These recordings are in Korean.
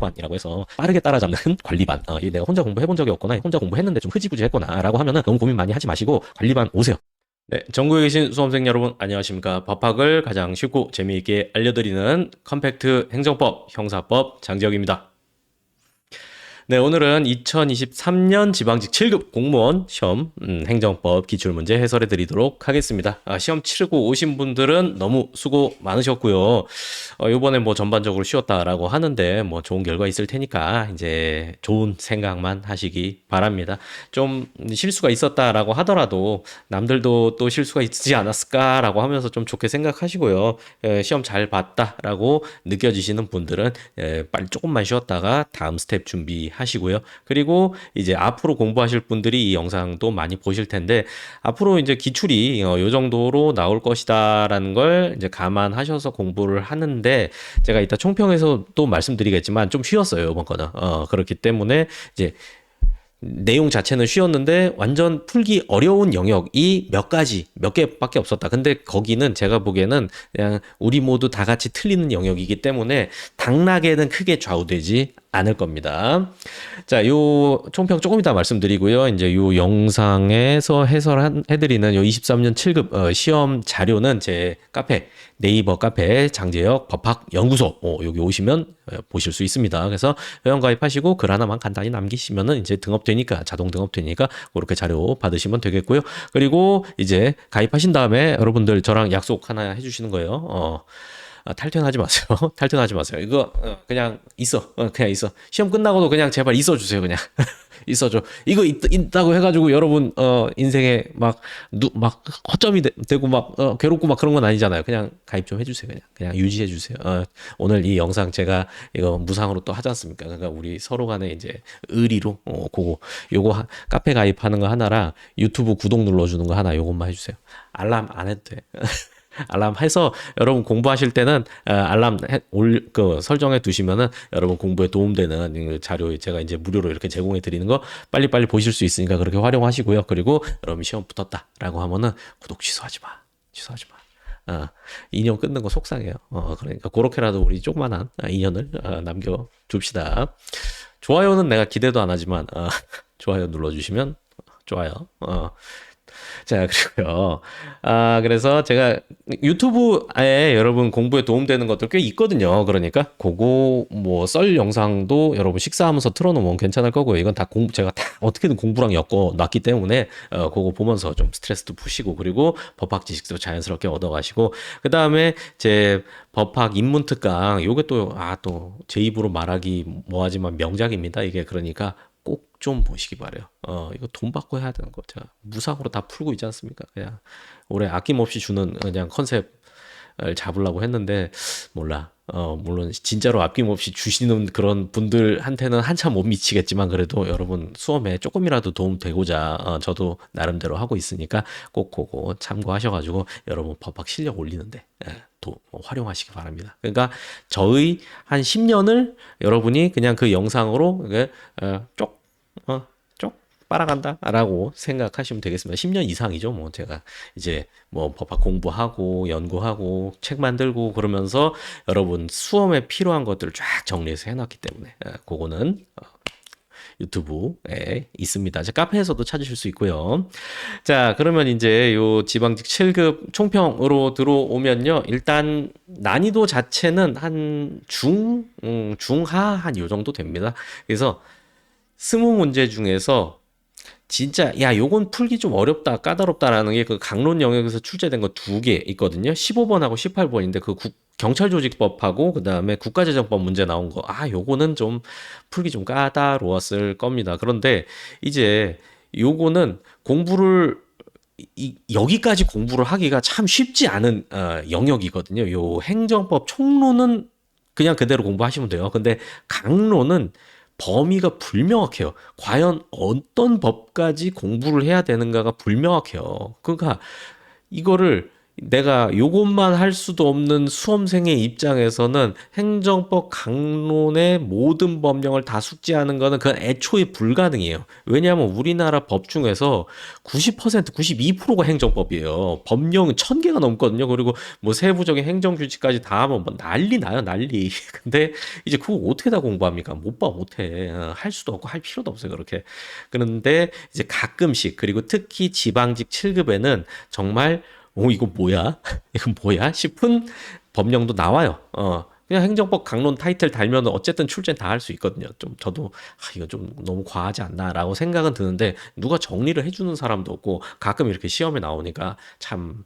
관이라고 해서 빠르게 따라잡는 관리반. 이 내가 혼자 공부해본 적이 없거나 혼자 공부했는데 좀 흐지부지 했거나 라고 하면은 너무 고민 많이 하지 마시고 관리반 오세요. 네, 전국에 계신 수험생 여러분 안녕하십니까. 법학을 가장 쉽고 재미있게 알려드리는 컴팩트 행정법, 형사법 장지혁입니다. 네, 오늘은 2023년 지방직 7급 공무원 시험 행정법 기출문제 해설해 드리도록 하겠습니다. 시험 치르고 오신 분들은 너무 수고 많으셨고요. 요번에 뭐 전반적으로 쉬웠다라고 하는데 뭐 좋은 결과 있을 테니까 이제 좋은 생각만 하시기 바랍니다. 좀 실수가 있었다라고 하더라도 남들도 또 실수가 있지 않았을까라고 하면서 좀 좋게 생각하시고요. 시험 잘 봤다라고 느껴지시는 분들은 빨리 조금만 쉬었다가 다음 스텝 준비하시고요. 그리고 이제 앞으로 공부하실 분들이 이 영상도 많이 보실 텐데 앞으로 이제 기출이 요 정도로 나올 것이다라는 걸 이제 감안하셔서 공부를 하는데 제가 이따 총평에서 또 말씀드리겠지만 좀 쉬웠어요, 이번 거는. 그렇기 때문에 이제 내용 자체는 쉬웠는데 완전 풀기 어려운 영역이 몇 개밖에 없었다. 근데 거기는 제가 보기에는 그냥 우리 모두 다 같이 틀리는 영역이기 때문에 당락에는 크게 좌우되지 않을 겁니다. 자, 요 총평 조금 이따 말씀드리고요. 이제 요 영상에서 해설해드리는 요 23년 7급 시험 자료는 제 카페, 네이버 카페 장재혁 법학연구소 여기 오시면 보실 수 있습니다. 그래서 회원 가입하시고 글 하나만 간단히 남기시면은 이제 등업되니까 자동 등업되니까 그렇게 자료 받으시면 되겠고요. 그리고 이제 가입하신 다음에 여러분들 저랑 약속 하나 해주시는 거예요. 탈퇴하지 마세요. 탈퇴하지 마세요. 이거 그냥 있어. 그냥 있어. 시험 끝나고도 그냥 제발 있어 주세요. 그냥 있어줘. 이거 있다고 해가지고 여러분 인생에 막 허점이 되고 막 괴롭고 막 그런 건 아니잖아요. 그냥 가입 좀 해주세요. 그냥 유지해 주세요. 오늘 이 영상 제가 이거 무상으로 또 하지 않습니까? 그러니까 우리 서로 간에 이제 의리로 요거 카페 가입하는 거 하나랑 유튜브 구독 눌러주는 거 하나 요것만 해주세요. 알람 안 해도 돼. 알람 해서 여러분 공부하실 때는 알람 설정해 두시면은 여러분 공부에 도움되는 자료 제가 이제 무료로 이렇게 제공해 드리는 거 빨리빨리 보실 수 있으니까 그렇게 활용하시고요. 그리고 여러분 시험 붙었다라고 하면은 구독 취소하지 마. 취소하지 마. 2년 끊는 거 속상해요. 그러니까 그렇게라도 우리 조그만한 2년을 남겨 줍시다. 좋아요는 내가 기대도 안 하지만 좋아요 눌러주시면 좋아요. 자, 그리고요. 그래서 제가 유튜브에 여러분 공부에 도움되는 것들 꽤 있거든요. 그러니까 그거 뭐 썰 영상도 여러분 식사하면서 틀어놓으면 괜찮을 거고요. 이건 다 제가 다 어떻게든 공부랑 엮어 놨기 때문에 그거 보면서 좀 스트레스도 푸시고 그리고 법학 지식도 자연스럽게 얻어가시고 그 다음에 제 법학 입문 특강 요게 또 제 입으로 말하기 뭐하지만 명작입니다. 이게 그러니까 꼭 좀 보시기 바래요. 이거 돈 받고 해야 되는 거 제가 무상으로 다 풀고 있지 않습니까? 그냥 올해 아낌없이 주는 그냥 컨셉을 잡으려고 했는데 몰라. 물론 진짜로 아낌없이 주시는 그런 분들한테는 한참 못 미치겠지만 그래도 여러분 수험에 조금이라도 도움 되고자 저도 나름대로 하고 있으니까 꼭 그거 참고하셔가지고 여러분 법학 실력 올리는데 또 활용하시기 바랍니다. 그러니까 저의 한 10년을 여러분이 그냥 그 영상으로 쪽 빨아간다라고 생각하시면 되겠습니다. 10년 이상이죠. 뭐 제가 이제 뭐 법학 공부하고 연구하고 책 만들고 그러면서 여러분 수험에 필요한 것들을 쫙 정리해서 해놨기 때문에 그거는 유튜브에 있습니다. 카페에서도 찾으실 수 있고요. 자, 그러면 이제 요 지방직 7급 총평으로 들어오면요. 일단 난이도 자체는 한 중하 한 요 정도 됩니다. 그래서 20문제 중에서 진짜 야 요건 풀기 좀 어렵다 까다롭다라는 게 그 강론 영역에서 출제된 거 두 개 있거든요. 15번하고 18번인데 그 경찰조직법하고 그다음에 국가재정법 문제 나온 거 요거는 좀 풀기 좀 까다로웠을 겁니다. 그런데 이제 요거는 공부를 여기까지 공부를 하기가 참 쉽지 않은 영역이거든요. 요 행정법 총론은 그냥 그대로 공부하시면 돼요. 근데 강론은 범위가 불명확해요. 과연 어떤 법까지 공부를 해야 되는가가 불명확해요. 그러니까 이거를 내가 요것만 할 수도 없는 수험생의 입장에서는 행정법 강론의 모든 법령을 다 숙지하는 거는 그건 애초에 불가능해요. 왜냐하면 우리나라 법 중에서 90%, 92%가 행정법이에요. 법령은 1000개가 넘거든요. 그리고 뭐 세부적인 행정규칙까지 다 하면 뭐 난리 나요, 난리. 근데 이제 그거 어떻게 다 공부합니까? 못 봐, 못해. 할 수도 없고 할 필요도 없어요, 그렇게. 그런데 이제 가끔씩, 그리고 특히 지방직 7급에는 정말 이거 뭐야? 이거 뭐야? 싶은 법령도 나와요. 그냥 행정법 강론 타이틀 달면 어쨌든 출제는 다 할 수 있거든요. 좀 저도 이거 좀 너무 과하지 않나라고 생각은 드는데 누가 정리를 해주는 사람도 없고 가끔 이렇게 시험에 나오니까 참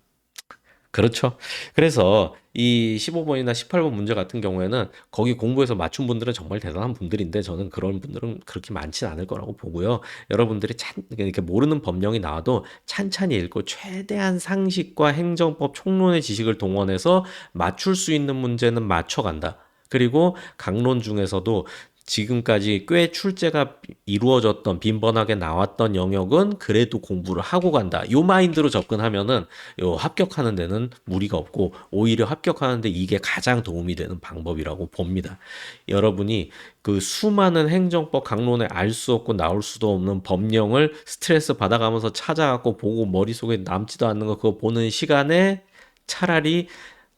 그렇죠. 그래서 이 15번이나 18번 문제 같은 경우에는 거기 공부해서 맞춘 분들은 정말 대단한 분들인데 저는 그런 분들은 그렇게 많지는 않을 거라고 보고요. 여러분들이 이렇게 모르는 법령이 나와도 찬찬히 읽고 최대한 상식과 행정법 총론의 지식을 동원해서 맞출 수 있는 문제는 맞춰간다. 그리고 강론 중에서도 지금까지 꽤 출제가 이루어졌던 빈번하게 나왔던 영역은 그래도 공부를 하고 간다. 요 마인드로 접근하면은 요 합격하는 데는 무리가 없고 오히려 합격하는데 이게 가장 도움이 되는 방법이라고 봅니다. 여러분이 그 수많은 행정법 강론에 알 수 없고 나올 수도 없는 법령을 스트레스 받아가면서 찾아갖고 보고 머릿속에 남지도 않는 거 그거 보는 시간에 차라리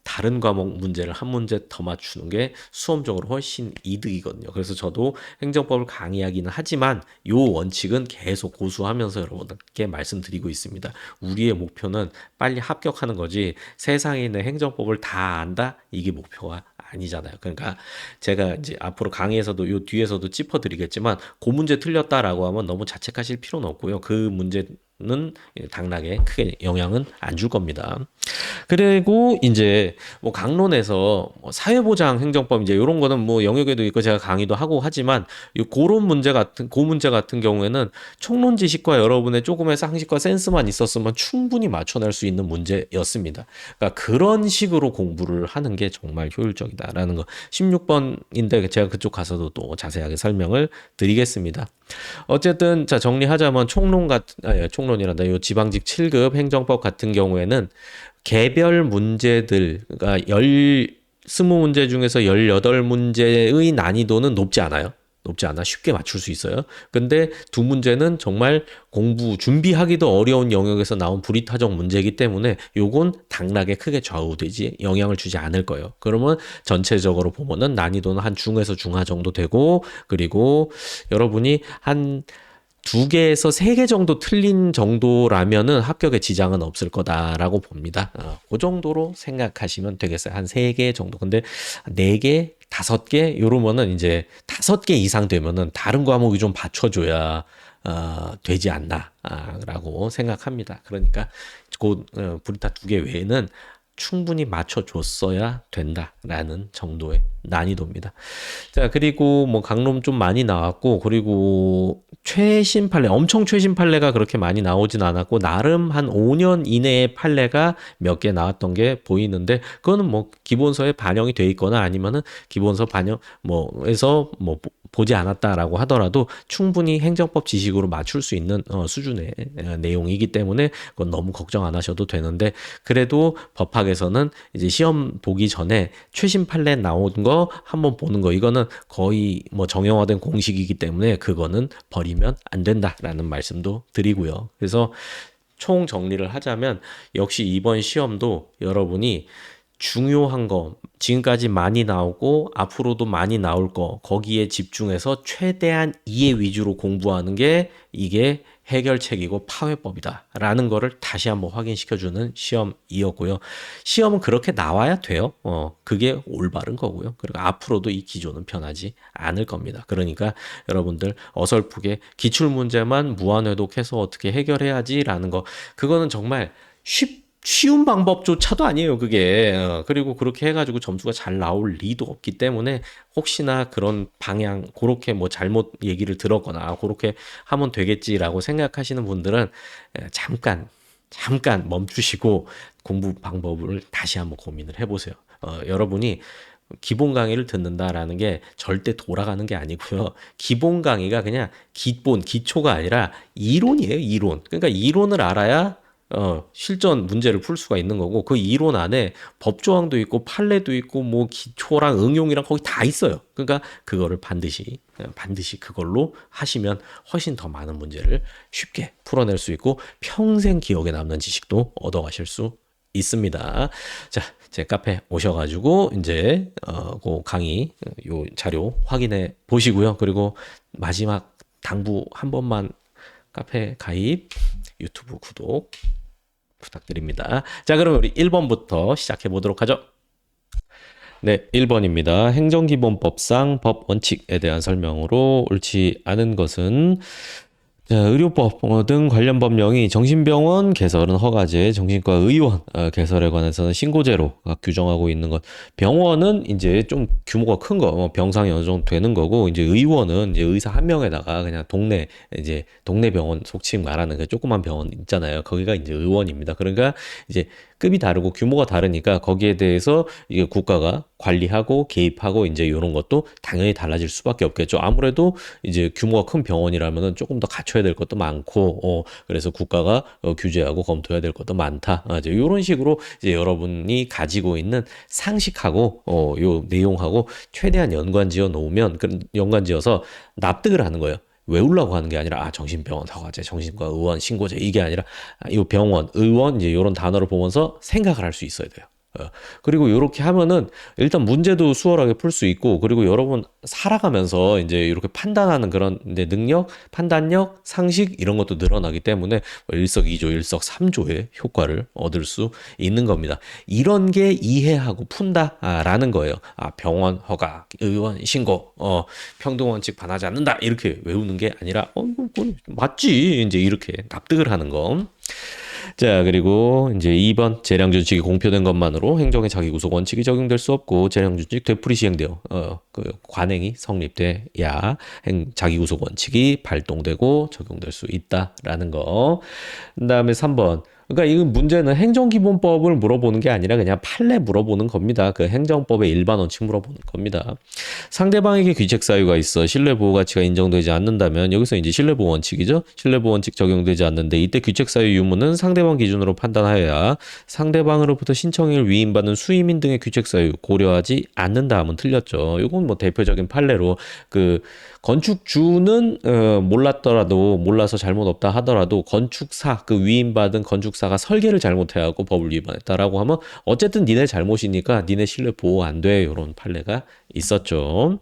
다른 과목 문제를 한 문제 더 맞추는 게 수험적으로 훨씬 이득이거든요. 그래서 저도 행정법을 강의하기는 하지만 요 원칙은 계속 고수하면서 여러분께 말씀드리고 있습니다. 우리의 목표는 빨리 합격하는 거지 세상에 있는 행정법을 다 안다? 이게 목표가 아니잖아요. 그러니까 제가 이제 앞으로 강의에서도 요 뒤에서도 짚어드리겠지만 그 문제 틀렸다라고 하면 너무 자책하실 필요는 없고요. 그 문제는 당락에 크게 영향은 안 줄 겁니다. 그리고 이제 뭐 강론에서 뭐 사회보장 행정법 이제 이런 거는 뭐 영역에도 있고 제가 강의도 하고 하지만 그런 문제 같은 그 문제 같은 경우에는 총론 지식과 여러분의 조금의 상식과 센스만 있었으면 충분히 맞춰낼 수 있는 문제였습니다. 그러니까 그런 식으로 공부를 하는 게 정말 효율적이다라는 거 16번인데 제가 그쪽 가서도 또 자세하게 설명을 드리겠습니다. 어쨌든 자 정리하자면 총론이란다. 요 지방직 7급 행정법 같은 경우에는 개별 문제들, 그러니까 20문제 중에서 18문제의 난이도는 높지 않아요. 높지 않아 쉽게 맞출 수 있어요. 근데 두 문제는 정말 공부 준비하기도 어려운 영역에서 나온 불이타적 문제이기 때문에 요건 당락에 크게 좌우되지 영향을 주지 않을 거예요. 그러면 전체적으로 보면은 난이도는 한 중에서 중하 정도 되고 그리고 여러분이 한 2개에서 3개 정도 틀린 정도라면은 합격에 지장은 없을 거다라고 봅니다. 그 정도로 생각하시면 되겠어요. 한 3개 정도. 근데 4개, 5개 이러면은 이제 5개 이상 되면은 다른 과목이 좀 받쳐줘야 되지 않나라고 생각합니다. 그러니까 불이타 2개 외에는 충분히 맞춰줬어야 된다라는 정도의 난이도입니다. 자, 그리고 뭐 강론 좀 많이 나왔고, 그리고 최신 판례, 엄청 최신 판례가 그렇게 많이 나오진 않았고, 나름 한 5년 이내의 판례가 몇 개 나왔던 게 보이는데, 그거는 뭐 기본서에 반영이 돼 있거나 아니면은 기본서 반영, 뭐에서 뭐 보지 않았다라고 하더라도 충분히 행정법 지식으로 맞출 수 있는 수준의 내용이기 때문에 그건 너무 걱정 안 하셔도 되는데 그래도 법학에서는 이제 시험 보기 전에 최신 판례 나온 거 한번 보는 거 이거는 거의 뭐 정형화된 공식이기 때문에 그거는 버리면 안 된다라는 말씀도 드리고요. 그래서 총 정리를 하자면 역시 이번 시험도 여러분이 중요한 거, 지금까지 많이 나오고 앞으로도 많이 나올 거, 거기에 집중해서 최대한 이해 위주로 공부하는 게 이게 해결책이고 파회법이다 라는 거를 다시 한번 확인시켜주는 시험이었고요. 시험은 그렇게 나와야 돼요. 그게 올바른 거고요. 그리고 앞으로도 이 기조는 변하지 않을 겁니다. 그러니까 여러분들 어설프게 기출문제만 무한회독해서 어떻게 해결해야지 라는 거, 그거는 정말 쉬운 방법조차도 아니에요, 그게. 그리고 그렇게 해가지고 점수가 잘 나올 리도 없기 때문에 혹시나 그런 방향, 그렇게 뭐 잘못 얘기를 들었거나 그렇게 하면 되겠지라고 생각하시는 분들은 잠깐 멈추시고 공부 방법을 다시 한번 고민을 해보세요. 여러분이 기본 강의를 듣는다라는 게 절대 돌아가는 게 아니고요. 기본 강의가 그냥 기초가 아니라 이론이에요, 이론. 그러니까 이론을 알아야 실전 문제를 풀 수가 있는 거고 그 이론 안에 법조항도 있고 판례도 있고 뭐 기초랑 응용이랑 거기 다 있어요. 그러니까 그거를 반드시 그걸로 하시면 훨씬 더 많은 문제를 쉽게 풀어낼 수 있고 평생 기억에 남는 지식도 얻어가실 수 있습니다. 자, 제 카페 오셔가지고 이제 그 강의 요 자료 확인해 보시고요. 그리고 마지막 당부 한 번만 카페 가입, 유튜브 구독 부탁드립니다. 자, 그러면 우리 1번부터 시작해 보도록 하죠. 네, 1번입니다. 행정기본법상 법 원칙에 대한 설명으로 옳지 않은 것은 자, 의료법 등 관련 법령이 정신병원 개설은 허가제, 정신과 의원 개설에 관해서는 신고제로 규정하고 있는 것. 병원은 이제 좀 규모가 큰 거, 병상이 어느 정도 되는 거고, 이제 의원은 이제 의사 한 명에다가 그냥 동네 병원 속칭 말하는 그 조그만 병원 있잖아요. 거기가 이제 의원입니다. 그러니까 이제 급이 다르고 규모가 다르니까 거기에 대해서 이게 국가가 관리하고 개입하고 이제 이런 것도 당연히 달라질 수밖에 없겠죠. 아무래도 이제 규모가 큰 병원이라면은 조금 더 갖춰야 될 것도 많고, 그래서 국가가 규제하고 검토해야 될 것도 많다. 이제 이런 식으로 이제 여러분이 가지고 있는 상식하고 요 내용하고 최대한 연관지어 놓으면 연관지어서 납득을 하는 거예요. 외우려고 하는 게 아니라 정신병원 허가제, 정신과 의원 신고제 이게 아니라 이 병원, 의원 이제 이런 단어를 보면서 생각을 할 수 있어야 돼요. 그리고 이렇게 하면은 일단 문제도 수월하게 풀 수 있고 그리고 여러분 살아가면서 이제 이렇게 판단하는 그런 이제 능력, 판단력, 상식 이런 것도 늘어나기 때문에 일석이조, 일석삼조의 효과를 얻을 수 있는 겁니다. 이런 게 이해하고 푼다라는 거예요. 병원 허가, 의원 신고, 평등원칙 반하지 않는다 이렇게 외우는 게 아니라 이거 맞지 이제 이렇게 납득을 하는 거. 자, 그리고 이제 2번 재량준칙이 공표된 것만으로 행정의 자기구속 원칙이 적용될 수 없고 재량준칙 되풀이 시행되어 그 관행이 성립돼야 자기구속 원칙이 발동되고 적용될 수 있다라는 거. 그다음에 3번 그러니까 이 문제는 행정기본법을 물어보는 게 아니라 그냥 판례 물어보는 겁니다. 그 행정법의 일반 원칙 물어보는 겁니다. 상대방에게 귀책 사유가 있어 신뢰보호 가치가 인정되지 않는다면 여기서 이제 신뢰보호 원칙이죠. 신뢰보호 원칙 적용되지 않는데 이때 귀책 사유 유무는 상대방 기준으로 판단하여야 상대방으로부터 신청을 위임받는 수임인 등의 귀책 사유 고려하지 않는다 하면 틀렸죠. 이건 뭐 대표적인 판례로 그 건축주는 몰라서 잘못 없다 하더라도 건축사 그 위임받은 건축사가 설계를 잘못해갖고 법을 위반했다라고 하면 어쨌든 니네 잘못이니까 니네 신뢰 보호 안 돼 이런 판례가 있었죠.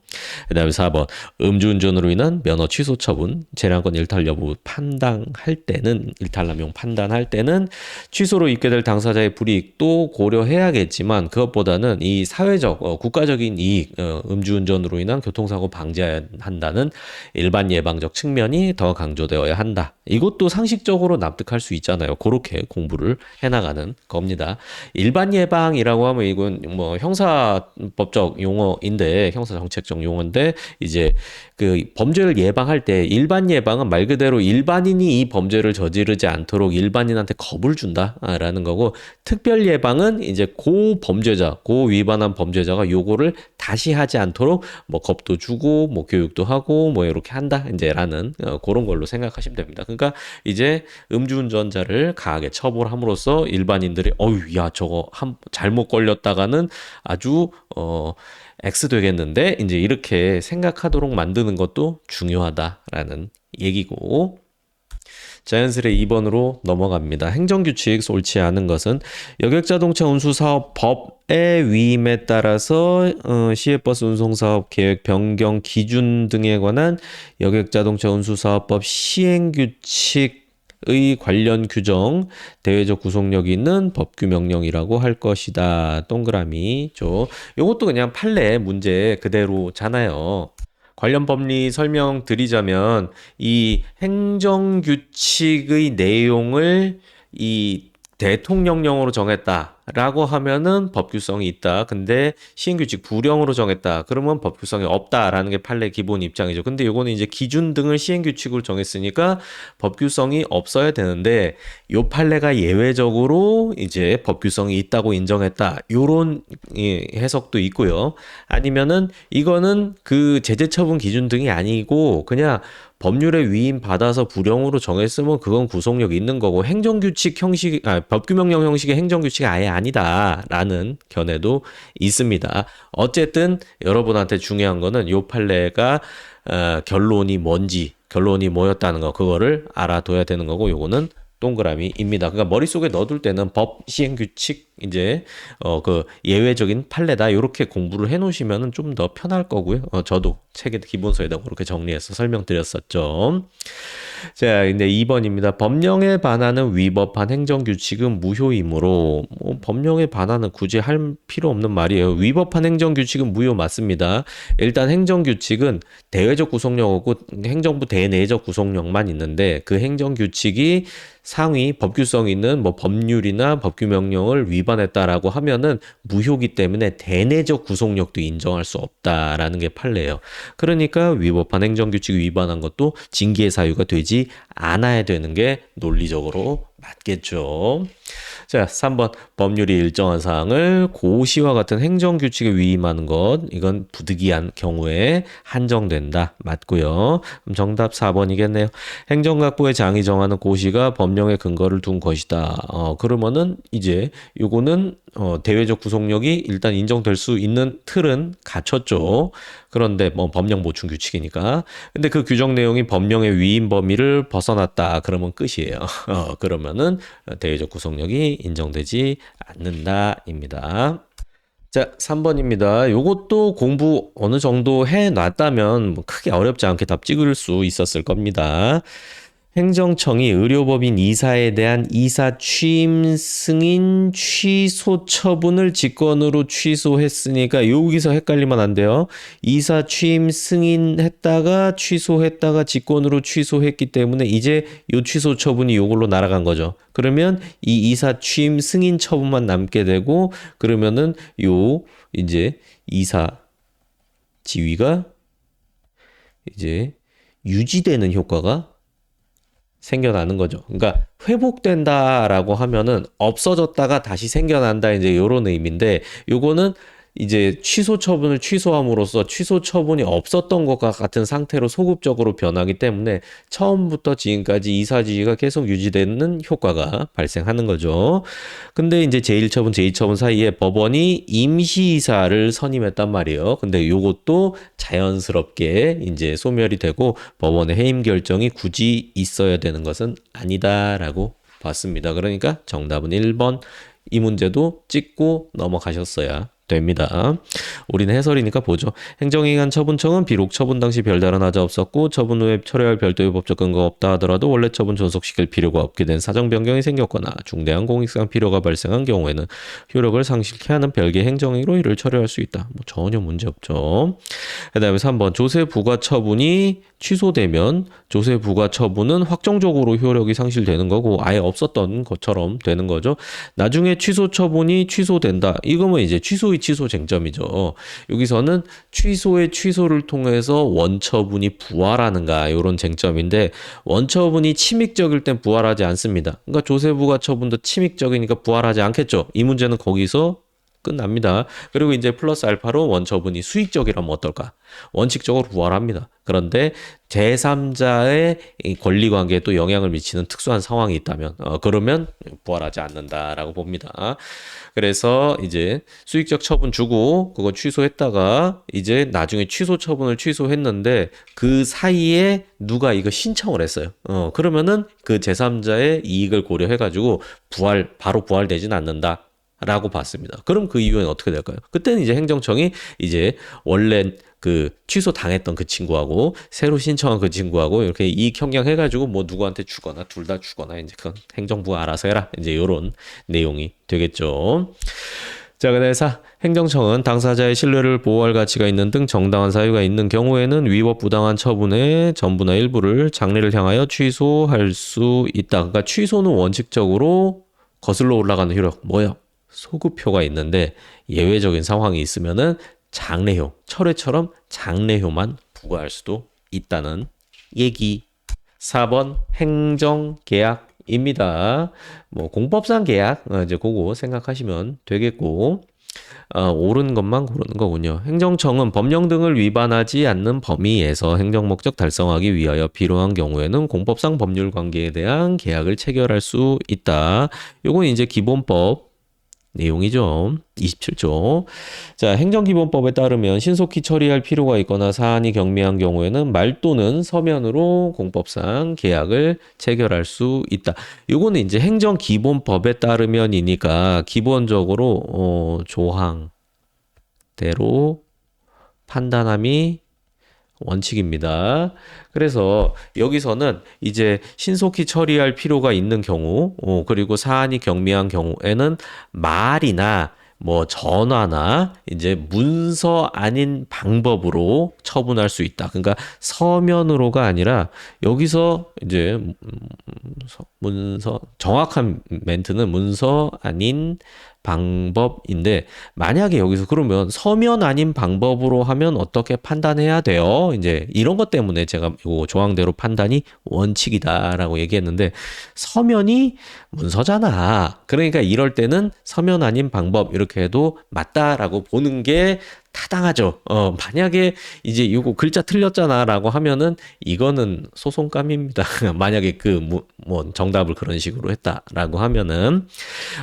그다음에 4번 음주운전으로 인한 면허 취소 처분 재량권 일탈 여부 판단할 때는 일탈남용 판단할 때는 취소로 입게 될 당사자의 불이익도 고려해야겠지만 그것보다는 이 사회적 국가적인 이익 음주운전으로 인한 교통사고 방지한다는 일반 예방적 측면이 더 강조되어야 한다. 이것도 상식적으로 납득할 수 있잖아요. 그렇게 공부를 해나가는 겁니다. 일반 예방이라고 하면 이건 뭐 형사법적 용어인데 형사정책적 용어인데 이제 그 범죄를 예방할 때 일반 예방은 말 그대로 일반인이 이 범죄를 저지르지 않도록 일반인한테 겁을 준다라는 거고 특별 예방은 이제 고 위반한 범죄자가 요거를 다시 하지 않도록 뭐 겁도 주고 뭐 교육도 하고 뭐 이렇게 한다 이제라는 그런 걸로 생각하시면 됩니다. 그러니까 이제 음주운전자를 강하게 처벌함으로써 일반인들이 야 저거 잘못 걸렸다가는 아주 X 되겠는데 이제 이렇게 생각하도록 만드는 것도 중요하다라는 얘기고 자연스레 2번으로 넘어갑니다. 행정규칙 옳지 않은 것은 여객자동차 운수사업법의 위임에 따라서 시외버스 운송사업 계획 변경 기준 등에 관한 여객자동차 운수사업법 시행규칙 의 관련 규정, 대외적 구속력이 있는 법규 명령이라고 할 것이다. 동그라미죠. 이것도 그냥 판례 문제 그대로잖아요. 관련 법리 설명드리자면 이 행정규칙의 내용을 이 대통령령으로 정했다. 라고 하면은 법규성이 있다. 근데 시행규칙 불형으로 정했다. 그러면 법규성이 없다라는 게 판례 기본 입장이죠. 근데 요거는 이제 기준 등을 시행규칙으로 정했으니까 법규성이 없어야 되는데 요 판례가 예외적으로 이제 법규성이 있다고 인정했다. 요런 해석도 있고요. 아니면은 이거는 그 제재 처분 기준 등이 아니고 그냥 법률에 위임받아서 불형으로 정했으면 그건 구속력이 있는 거고 행정규칙 형식, 법규명령 형식의 행정규칙이 아예 아니다라는 견해도 있습니다. 어쨌든 여러분한테 중요한 거는 요 판례가 결론이 뭔지, 결론이 뭐였다는 거 그거를 알아둬야 되는 거고 요거는 동그라미입니다. 그러니까 머릿속에 넣어둘 때는 법 시행 규칙 이제 그 예외적인 판례다 이렇게 공부를 해 놓으시면은 좀 더 편할 거고요. 저도 책의 기본서에다 그렇게 정리해서 설명드렸었죠. 자, 근데 2번입니다. 법령에 반하는 위법한 행정규칙은 무효이므로 법령에 반하는 굳이 할 필요 없는 말이에요. 위법한 행정규칙은 무효 맞습니다. 일단 행정규칙은 대외적 구속력하고 행정부 대내적 구속력만 있는데 그 행정규칙이 상위 법규성 있는 뭐 법률이나 법규명령을 위반했다라고 하면은 무효기 때문에 대내적 구속력도 인정할 수 없다라는 게 판례예요. 그러니까 위법한 행정규칙 위반한 것도 징계의 사유가 되지 않아야 되는 게 논리적으로 맞겠죠. 자, 3번 법률이 일정한 사항을 고시와 같은 행정규칙에 위임하는 것 이건 부득이한 경우에 한정된다. 맞고요. 그럼 정답 4번이겠네요. 행정각부의 장이 정하는 고시가 법령의 근거를 둔 것이다. 그러면은 이제 요거는 대외적 구속력이 일단 인정될 수 있는 틀은 갖췄죠. 그런데 뭐 법령 보충 규칙이니까. 근데 그 규정 내용이 법령의 위임 범위를 벗어났다. 그러면 끝이에요. 그러면은 대외적 구속력이 인정되지 않는다입니다. 자, 3번입니다. 요것도 공부 어느 정도 해놨다면 뭐 크게 어렵지 않게 답 찍을 수 있었을 겁니다. 행정청이 의료법인 이사에 대한 이사 취임 승인 취소 처분을 직권으로 취소했으니까 여기서 헷갈리면 안 돼요. 이사 취임 승인했다가 취소했다가 직권으로 취소했기 때문에 이제 요 취소 처분이 요걸로 날아간 거죠. 그러면 이 이사 취임 승인 처분만 남게 되고 그러면은 요 이제 이사 지위가 이제 유지되는 효과가 생겨나는 거죠. 그러니까 회복된다라고 하면은 없어졌다가 다시 생겨난다 이제 요런 의미인데 요거는 이제 취소 처분을 취소함으로써 취소 처분이 없었던 것과 같은 상태로 소급적으로 변하기 때문에 처음부터 지금까지 이사지위가 계속 유지되는 효과가 발생하는 거죠. 근데 이제 제1처분, 제2처분 사이에 법원이 임시이사를 선임했단 말이에요. 근데 요것도 자연스럽게 이제 소멸이 되고 법원의 해임 결정이 굳이 있어야 되는 것은 아니다라고 봤습니다. 그러니까 정답은 1번. 이 문제도 찍고 넘어가셨어야 됩니다. 우리는 해설이니까 보죠. 행정기관 처분청은 비록 처분 당시 별다른 하자 없었고 처분 후에 철회할 별도의 법적 근거가 없다 하더라도 원래 처분 존속시킬 필요가 없게 된 사정 변경이 생겼거나 중대한 공익상 필요가 발생한 경우에는 효력을 상실케 하는 별개 행정행위로 이를 철회할 수 있다. 뭐 전혀 문제 없죠. 그다음에 3번 조세 부과 처분이 취소되면 조세 부과 처분은 확정적으로 효력이 상실되는 거고 아예 없었던 것처럼 되는 거죠. 나중에 취소 처분이 취소된다. 이거면 이제 취소의 취소 쟁점이죠. 여기서는 취소의 취소를 통해서 원처분이 부활하는가 이런 쟁점인데 원처분이 침익적일 땐 부활하지 않습니다. 그러니까 조세 부과 처분도 침익적이니까 부활하지 않겠죠. 이 문제는 거기서 끝납니다. 그리고 이제 플러스 알파로 원처분이 수익적이라면 어떨까? 원칙적으로 부활합니다. 그런데 제3자의 권리관계에 또 영향을 미치는 특수한 상황이 있다면 그러면 부활하지 않는다라고 봅니다. 그래서 이제 수익적 처분 주고 그거 취소했다가 이제 나중에 취소 처분을 취소했는데 그 사이에 누가 이거 신청을 했어요. 그러면은 그 제3자의 이익을 고려해가지고 바로 부활되진 않는다. 라고 봤습니다. 그럼 그 이후에는 어떻게 될까요? 그때는 이제 행정청이 이제 원래 그 취소 당했던 그 친구하고 새로 신청한 그 친구하고 이렇게 이익 형량해가지고 뭐 누구한테 주거나 둘 다 주거나 이제 그 행정부가 알아서 해라. 이제 요런 내용이 되겠죠. 자, 그래서 행정청은 당사자의 신뢰를 보호할 가치가 있는 등 정당한 사유가 있는 경우에는 위법 부당한 처분의 전부나 일부를 장래를 향하여 취소할 수 있다. 그러니까 취소는 원칙적으로 거슬러 올라가는 효력 뭐예요? 소급효가 있는데 예외적인 상황이 있으면은 장래효, 철회처럼 장래효만 부과할 수도 있다는 얘기. 4번 행정계약입니다. 뭐 공법상 계약 이제 그거 생각하시면 되겠고 옳은 것만 고르는 거군요. 행정청은 법령 등을 위반하지 않는 범위에서 행정 목적 달성하기 위하여 필요한 경우에는 공법상 법률 관계에 대한 계약을 체결할 수 있다. 요건 이제 기본법 내용이죠. 27조. 자, 행정기본법에 따르면 신속히 처리할 필요가 있거나 사안이 경미한 경우에는 말 또는 서면으로 공법상 계약을 체결할 수 있다. 요거는 이제 행정기본법에 따르면이니까 기본적으로 조항대로 판단함이 원칙입니다. 그래서 여기서는 이제 신속히 처리할 필요가 있는 경우, 그리고 사안이 경미한 경우에는 말이나 뭐 전화나 이제 문서 아닌 방법으로 처분할 수 있다. 그러니까 서면으로가 아니라 여기서 이제 문서 정확한 멘트는 문서 아닌 방법인데 만약에 여기서 그러면 서면 아닌 방법으로 하면 어떻게 판단해야 돼요? 이제 이런 것 때문에 제가 이 조항대로 판단이 원칙이다라고 얘기했는데 서면이 문서잖아. 그러니까 이럴 때는 서면 아닌 방법 이렇게 해도 맞다라고 보는 게 타당하죠. 만약에 이제 이거 글자 틀렸잖아라고 하면은 이거는 소송감입니다. 만약에 뭐 정답을 그런 식으로 했다라고 하면은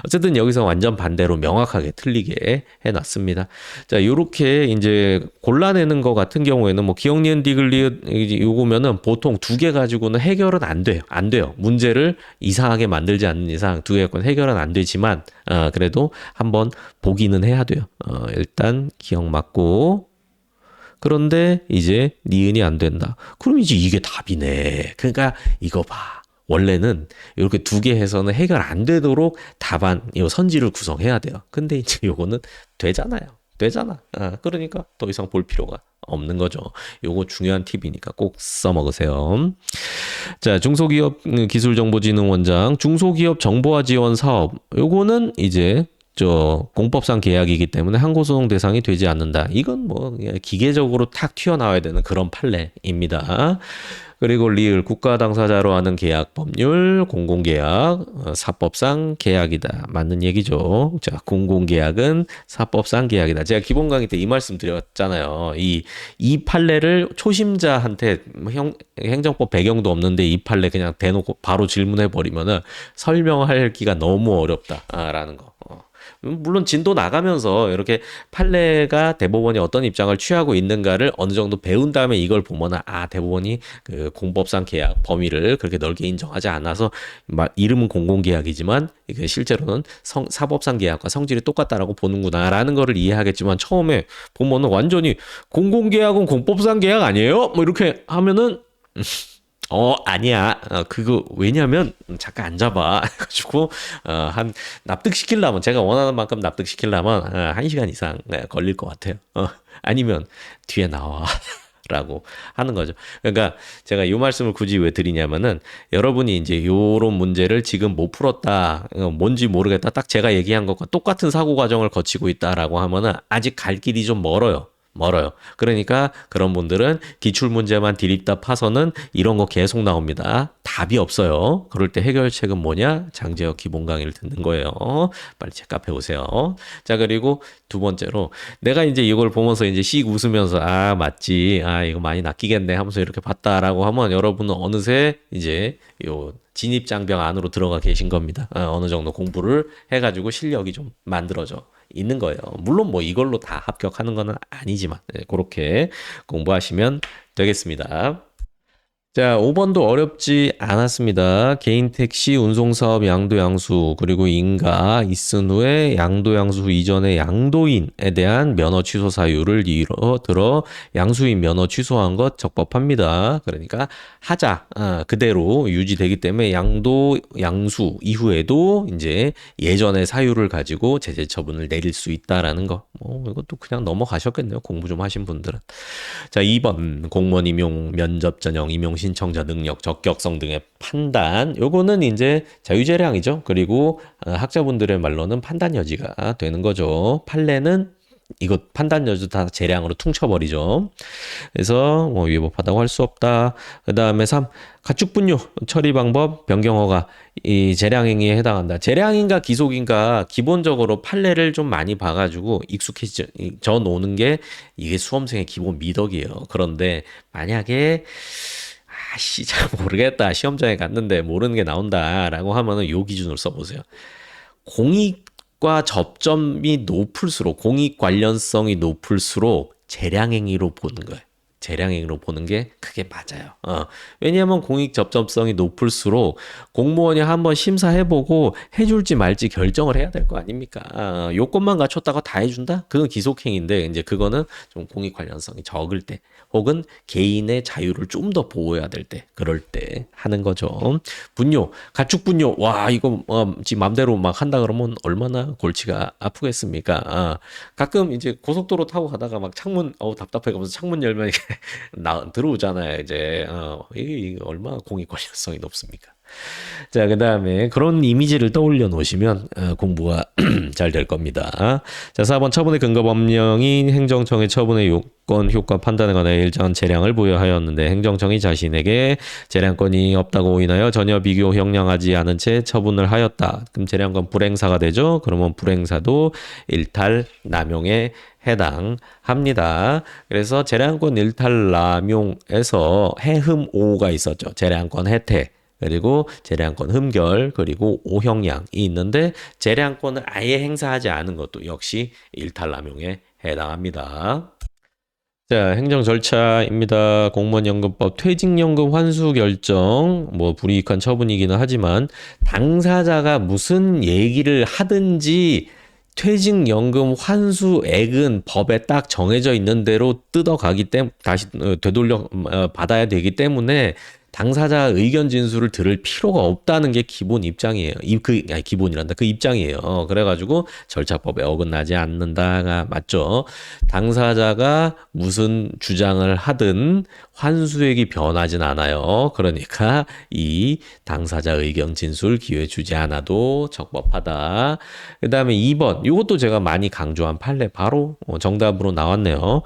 어쨌든 여기서 완전 반대로 명확하게 틀리게 해놨습니다. 자, 요렇게 이제 골라내는 거 같은 경우에는 뭐 기억 니은 디귿 요거면은 보통 두 개 가지고는 해결은 안 돼요. 안 돼요. 문제를 이상하게 만들지 않는 이상 두 개 갖고는 해결은 안 되지만 그래도 한번 보기는 해야 돼요. 일단 기억 맞고 그런데 이제 니은이 안 된다. 그럼 이제 이게 답이네. 그러니까 이거 봐. 원래는 이렇게 두 개 해서는 해결 안 되도록 답안, 이 선지를 구성해야 돼요. 근데 이제 요거는 되잖아요. 되잖아. 그러니까 더 이상 볼 필요가 없는 거죠. 요거 중요한 팁이니까 꼭 써먹으세요. 자, 중소기업 기술정보진흥원장, 중소기업 정보화 지원 사업. 요거는 이제 공법상 계약이기 때문에 항고소송 대상이 되지 않는다. 이건 뭐 기계적으로 탁 튀어나와야 되는 그런 판례입니다. 그리고 리을 국가 당사자로 하는 계약 법률 공공계약 사법상 계약이다. 맞는 얘기죠. 자, 공공계약은 사법상 계약이다. 제가 기본 강의 때 이 말씀 드렸잖아요. 이 판례를 초심자한테 행정법 배경도 없는데 이 판례 그냥 대놓고 바로 질문해 버리면은 설명하기가 너무 어렵다라는 거. 물론 진도 나가면서 이렇게 판례가 대법원이 어떤 입장을 취하고 있는가를 어느 정도 배운 다음에 이걸 보면은 대법원이 그 공법상 계약 범위를 그렇게 넓게 인정하지 않아서 이름은 공공계약이지만 이게 실제로는 사법상 계약과 성질이 똑같다라고 보는구나라는 거를 이해하겠지만 처음에 보면은 완전히 공공계약은 공법상 계약 아니에요? 뭐 이렇게 하면은 아니야. 그거, 왜냐면, 잠깐 앉아봐. 해가지고, 납득시키려면, 제가 원하는 만큼 납득시키려면, 1시간 이상 걸릴 것 같아요. 아니면, 뒤에 나와. 라고 하는 거죠. 그러니까, 제가 이 말씀을 굳이 왜 드리냐면은, 여러분이 이제 요런 문제를 지금 못 풀었다, 뭔지 모르겠다, 딱 제가 얘기한 것과 똑같은 사고 과정을 거치고 있다라고 하면은, 아직 갈 길이 좀 멀어요. 그러니까 그런 분들은 기출문제만 디립다 파서는 이런 거 계속 나옵니다. 답이 없어요. 그럴 때 해결책은 뭐냐? 장제혁 기본 강의를 듣는 거예요. 빨리 제 카페 오세요. 자, 그리고 두 번째로 내가 이제 이걸 보면서 이제 씩 웃으면서 맞지. 이거 많이 낚이겠네 하면서 이렇게 봤다라고 하면 여러분은 어느새 이제 요 진입장벽 안으로 들어가 계신 겁니다. 어느 정도 공부를 해가지고 실력이 좀 만들어져 있는 거예요. 물론 뭐 이걸로 다 합격하는 건 아니지만 그렇게 공부하시면 되겠습니다. 자, 5번도 어렵지 않았습니다. 개인 택시 운송사업 양도 양수 그리고 인가 있은 후에 양도 양수 후 이전에 양도인에 대한 면허 취소 사유를 들어 양수인 면허 취소한 것 적법합니다. 그러니까 하자 그대로 유지되기 때문에 양도 양수 이후에도 이제 예전의 사유를 가지고 제재 처분을 내릴 수 있다라는 거. 이것도 그냥 넘어가셨겠네요. 공부 좀 하신 분들은. 자, 2번 공무원 임용 면접 전형 임용 신청자 능력, 적격성 등의 판단, 요거는 이제 자유재량이죠. 그리고 학자분들의 말로는 판단 여지가 되는 거죠. 판례는 이거 판단 여지 다 재량으로 퉁쳐버리죠. 그래서 뭐 위법하다고 할 수 없다. 그 다음에 3. 가축 분뇨 처리 방법 변경 허가 이 재량 행위에 해당한다. 재량인가 기속인가 기본적으로 판례를 좀 많이 봐가지고 익숙해져 노는 게 이게 수험생의 기본 미덕이에요. 그런데 만약에 잘 모르겠다. 시험장에 갔는데 모르는 게 나온다라고 하면은 요 기준으로 써보세요. 공익과 접점이 높을수록 공익 관련성이 높을수록 재량행위로 보는 거예요. 재량행위로 보는 게 그게 맞아요. 왜냐하면 공익 접점성이 높을수록 공무원이 한번 심사해보고 해줄지 말지 결정을 해야 될 거 아닙니까? 요건만 갖췄다가 다 해준다? 그건 기속행위인데 이제 그거는 좀 공익 관련성이 적을 때 혹은 개인의 자유를 좀 더 보호해야 될 때 그럴 때 하는 거죠. 분뇨, 가축 분뇨. 와 이거 지 맘대로 막 한다 그러면 얼마나 골치가 아프겠습니까? 가끔 이제 고속도로 타고 가다가 막 창문 답답해 가면서 창문 열면 이렇게 들어오잖아요. 이제 이게 얼마나 공익 관련성이 높습니까? 자, 그 다음에 그런 이미지를 떠올려 놓으시면 공부가 잘 될 겁니다. 자, 4번 처분의 근거 법령이 행정청의 처분의 요건, 효과 판단에 관해 일정한 재량을 부여하였는데 행정청이 자신에게 재량권이 없다고 인하여 전혀 비교 형량하지 않은 채 처분을 하였다. 그럼 재량권 불행사가 되죠. 그러면 불행사도 일탈 남용에 해당합니다. 그래서 재량권 일탈 남용에서 해흠 5가 있었죠. 재량권 혜택. 그리고 재량권 흠결 그리고 오형량이 있는데 재량권을 아예 행사하지 않은 것도 역시 일탈남용에 해당합니다. 자, 행정 절차입니다. 공무원연금법 퇴직연금 환수 결정 뭐 불이익한 처분이기는 하지만 당사자가 무슨 얘기를 하든지 퇴직연금 환수액은 법에 딱 정해져 있는 대로 뜯어가기 때문에 다시 되돌려 받아야 되기 때문에 당사자 의견 진술을 들을 필요가 없다는 게 기본 입장이에요. 기본이란다. 그 입장이에요. 그래가지고 절차법에 어긋나지 않는다가 맞죠. 당사자가 무슨 주장을 하든 환수액이 변하진 않아요. 그러니까 이 당사자 의견 진술 기회 주지 않아도 적법하다. 그 다음에 2번. 이것도 제가 많이 강조한 판례 바로 정답으로 나왔네요.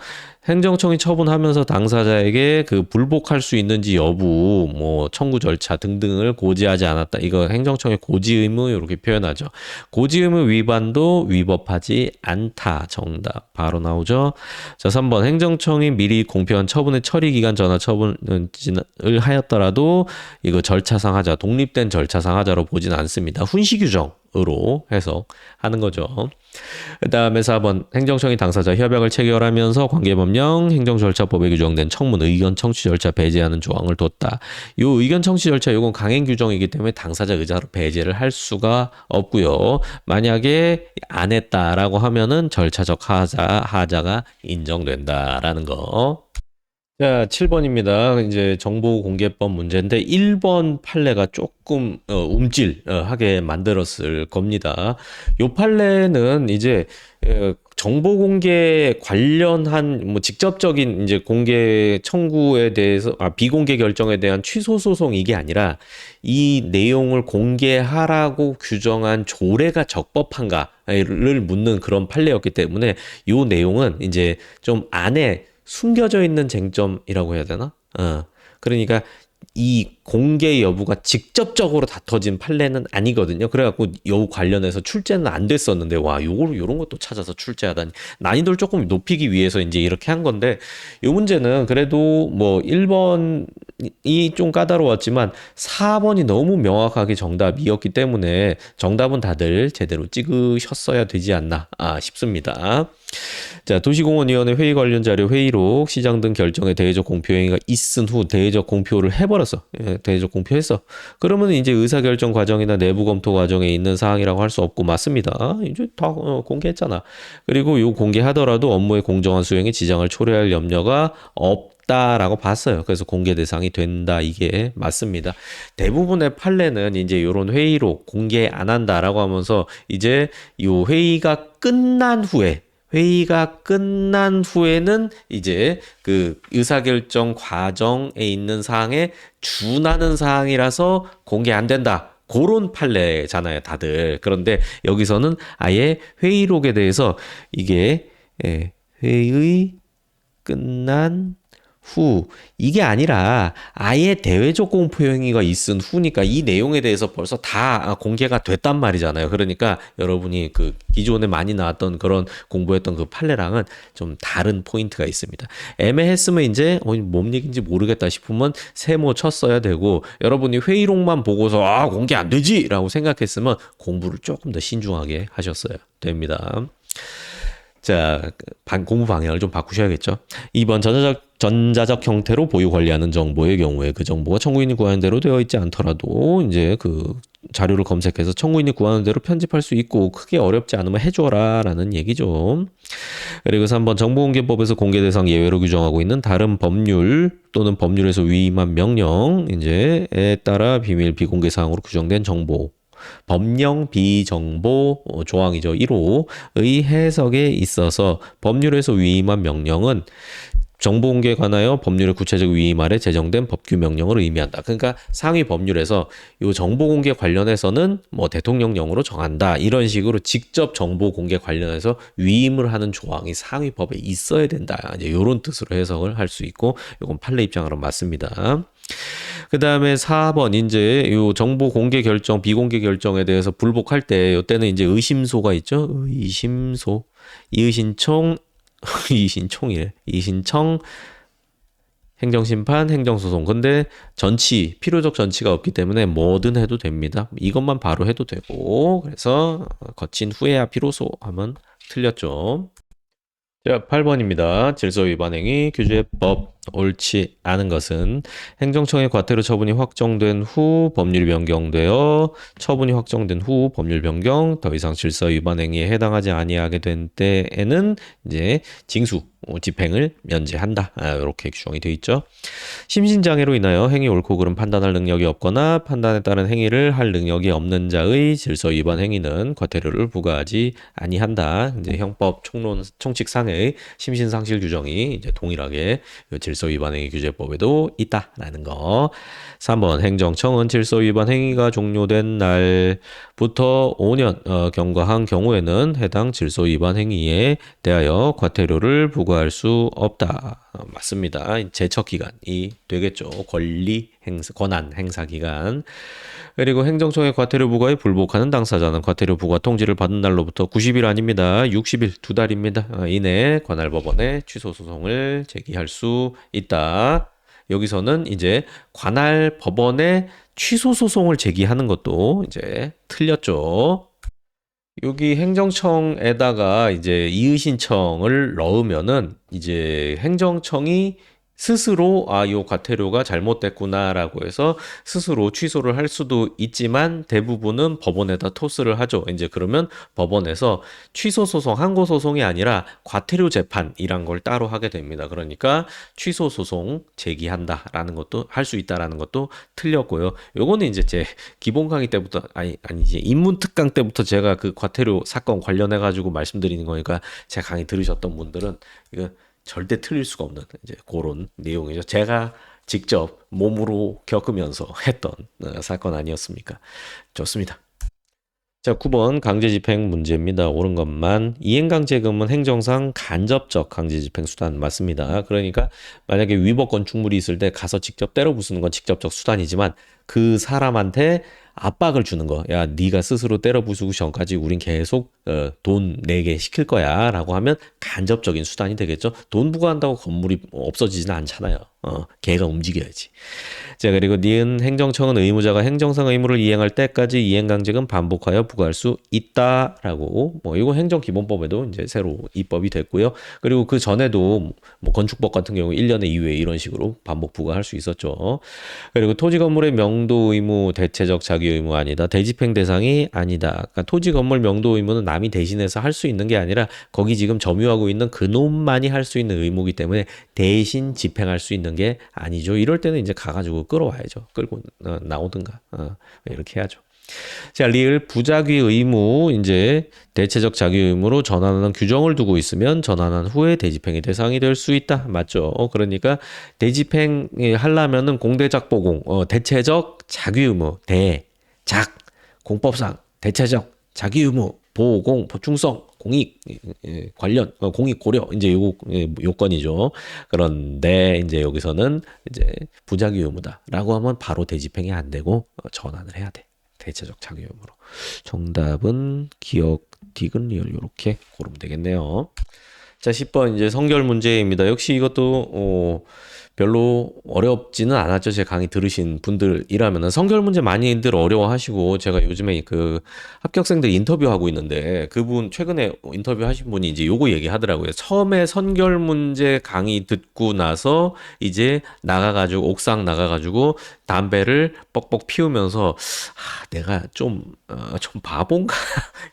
행정청이 처분하면서 당사자에게 그 불복할 수 있는지 여부, 뭐 청구 절차 등등을 고지하지 않았다. 이거 행정청의 고지 의무 이렇게 표현하죠. 고지 의무 위반도 위법하지 않다. 정답 바로 나오죠. 자, 3번 행정청이 미리 공표한 처분의 처리 기간 전화 처분을 하였더라도 이거 절차상 하자, 독립된 절차상 하자로 보진 않습니다. 훈시 규정으로 해석하는 거죠. 그 다음에 4번 행정청이 당사자 협약을 체결하면서 관계법령 행정절차법에 규정된 청문 의견 청취 절차 배제하는 조항을 뒀다. 이 의견 청취 절차 이건 강행 규정이기 때문에 당사자 의사로 배제를 할 수가 없고요. 만약에 안 했다라고 하면은 절차적 하자가 인정된다라는 거. 자, 7번입니다. 이제 정보공개법 문제인데 1번 판례가 조금 움찔하게 만들었을 겁니다. 요 판례는 이제 정보공개 관련한 뭐 직접적인 이제 공개 청구에 대해서 비공개 결정에 대한 취소 소송 이게 아니라 이 내용을 공개하라고 규정한 조례가 적법한가를 묻는 그런 판례였기 때문에 요 내용은 이제 좀 안에 숨겨져 있는 쟁점이라고 해야 되나? 그러니까 이 공개 여부가 직접적으로 다퉈진 판례는 아니거든요. 그래갖고 요 관련해서 출제는 안 됐었는데 요런 것도 찾아서 출제하다니 난이도를 조금 높이기 위해서 이제 이렇게 한 건데 요 문제는 그래도 뭐 1번이 좀 까다로웠지만 4번이 너무 명확하게 정답이었기 때문에 정답은 다들 제대로 찍으셨어야 되지 않나 싶습니다. 자, 도시공원위원회 회의 관련 자료 회의록 시장 등 결정에 대외적 공표 행위가 있은 후 대외적 공표를 해버렸어. 대외적 공표했어. 그러면 이제 의사결정 과정이나 내부 검토 과정에 있는 사항이라고 할 수 없고 맞습니다. 이제 다 공개했잖아. 그리고 요 공개하더라도 업무의 공정한 수행에 지장을 초래할 염려가 없다라고 봤어요. 그래서 공개 대상이 된다. 이게 맞습니다. 대부분의 판례는 이제 요런 회의록 공개 안 한다라고 하면서 이제 요 회의가 끝난 후에 회의가 끝난 후에는 이제 그 의사결정 과정에 있는 사항에 준하는 사항이라서 공개 안 된다. 그런 판례잖아요, 다들. 그런데 여기서는 아예 회의록에 대해서 이게 회의 끝난 후 이게 아니라 아예 대외적 공포 행위가 있은 후니까 이 내용에 대해서 벌써 다 공개가 됐단 말이잖아요. 그러니까 여러분이 그 기존에 많이 나왔던 그런 공부했던 그 판례랑은 좀 다른 포인트가 있습니다. 애매했으면 이제 뭔 얘기인지 모르겠다 싶으면 세모 쳤어야 되고, 여러분이 회의록만 보고서 공개 안 되지라고 생각했으면 공부를 조금 더 신중하게 하셨어야 됩니다. 자, 공부 방향을 좀 바꾸셔야겠죠. 2번 전자적 형태로 보유 관리하는 정보의 경우에 그 정보가 청구인이 구하는 대로 되어 있지 않더라도 이제 그 자료를 검색해서 청구인이 구하는 대로 편집할 수 있고 크게 어렵지 않으면 해줘라라는 얘기죠. 그리고 3번 정보공개법에서 공개 대상 예외로 규정하고 있는 다른 법률 또는 법률에서 위임한 명령 이제에 따라 비밀 비공개 사항으로 규정된 정보 법령 비정보 조항이죠. 1호의 해석에 있어서 법률에서 위임한 명령은 정보공개에 관하여 법률의 구체적 위임 아래 제정된 법규 명령을 의미한다. 그러니까 상위 법률에서 이 정보공개 관련해서는 뭐 대통령령으로 정한다. 이런 식으로 직접 정보공개 관련해서 위임을 하는 조항이 상위 법에 있어야 된다. 이제 이런 뜻으로 해석을 할 수 있고, 이건 판례 입장으로 맞습니다. 그 다음에 4번, 이제 요 정보 공개 결정, 비공개 결정에 대해서 불복할 때, 요때는 이제 의심소가 있죠? 이신청, 행정심판, 행정소송. 근데 필요적 전치가 없기 때문에 뭐든 해도 됩니다. 이것만 바로 해도 되고, 그래서 거친 후에야 비로소 하면 틀렸죠. 자, 8번입니다. 질서위반행위 규제법 옳지 않은 것은 행정청의 과태료 처분이 확정된 후 법률이 변경되어 처분이 확정된 후 법률 변경 더 이상 질서위반행위에 해당하지 아니하게 된 때에는 이제 징수 집행을 면제한다. 이렇게 규정이 되어 있죠. 심신장애로 인하여 행위 옳고 그름 판단할 능력이 없거나 판단에 따른 행위를 할 능력이 없는 자의 질서위반 행위는 과태료를 부과하지 아니한다. 이제 형법 총칙상의 심신상실 규정이 이제 동일하게 질서위반 행위 규제법에도 있다라는 거. 3번 행정청은 질서위반 행위가 종료된 날부터 5년 경과한 경우에는 해당 질서위반 행위에 대하여 과태료를 부과할 수 없다. 맞습니다. 제척 기간이 되겠죠. 권한 행사 기간. 그리고 행정청의 과태료 부과에 불복하는 당사자는 과태료 부과 통지를 받은 날로부터 90일 아닙니다. 60일 2달입니다. 이내 관할 법원에 취소 소송을 제기할 수 있다. 여기서는 이제 관할 법원에 취소 소송을 제기하는 것도 이제 틀렸죠. 여기 행정청에다가 이제 이의신청을 넣으면은 이제 행정청이 스스로 요 과태료가 잘못됐구나라고 해서 스스로 취소를 할 수도 있지만 대부분은 법원에다 토스를 하죠. 이제 그러면 법원에서 취소 소송, 항고 소송이 아니라 과태료 재판이란 걸 따로 하게 됩니다. 그러니까 취소 소송 제기한다라는 것도 할 수 있다라는 것도 틀렸고요. 요거는 이제 제 기본 강의 때부터 이제 인문 특강 때부터 제가 그 과태료 사건 관련해 가지고 말씀드리는 거니까 제 강의 들으셨던 분들은 이거 절대 틀릴 수가 없는 이제 그런 내용이죠. 제가 직접 몸으로 겪으면서 했던 사건 아니었습니까? 좋습니다. 자, 9번 강제집행 문제입니다. 옳은 것만. 이행강제금은 행정상 간접적 강제집행 수단 맞습니다. 그러니까 만약에 위법건 충분히 있을 때 가서 직접 때려 부수는 건 직접적 수단이지만 그 사람한테 압박을 주는 거. 야, 네가 스스로 때려 부수기 전까지 우린 계속 돈 내게 시킬 거야 라고 하면 간접적인 수단이 되겠죠. 돈 부과한다고 건물이 없어지지는 않잖아요. 걔가 움직여야지. 자, 그리고 니은 행정청은 의무자가 행정상 의무를 이행할 때까지 이행강제금 반복하여 부과할 수 있다라고 이거 행정기본법에도 이제 새로 입법이 됐고요. 그리고 그 전에도 건축법 같은 경우 1년에 2회 이런 식으로 반복 부과할 수 있었죠. 그리고 토지 건물의 명도 의무 대체적 자기 의무 아니다. 대집행 대상이 아니다. 그러니까 토지 건물 명도 의무는 남이 대신해서 할 수 있는 게 아니라 거기 지금 점유하고 있는 그놈만이 할 수 있는 의무이기 때문에 대신 집행할 수 있는 게 아니죠. 이럴 때는 이제 가가지고 끌어와야죠. 끌고 나오든가 이렇게 해야죠. 자, 리을 부작위 의무 이제 대체적 자기 의무로 전환하는 규정을 두고 있으면 전환한 후에 대집행의 대상이 될 수 있다. 맞죠? 그러니까 대집행 하려면은 공대작 보공 대체적 자기 의무 대작 공법상 대체적 자기 의무 보공 보충성 공익 관련 공익 고려 이제 요 요건이죠. 그런데 이제 여기서는 이제 부작위 의무다라고 하면 바로 대집행이 안 되고 전환을 해야 돼. 대체적 자기 의무로. 정답은 기억 디귿 리을 요렇게 고르면 되겠네요. 자, 10번 이제 성결 문제입니다. 역시 이것도 별로 어렵지는 않았죠. 제 강의 들으신 분들이라면은 성결 문제 많이들 어려워하시고 제가 요즘에 그 합격생들 인터뷰하고 있는데 그분 최근에 인터뷰하신 분이 이제 요거 얘기하더라고요. 처음에 선결 문제 강의 듣고 나서 이제 나가가지고 옥상 나가가지고 담배를 뻑뻑 피우면서 내가 좀 바본가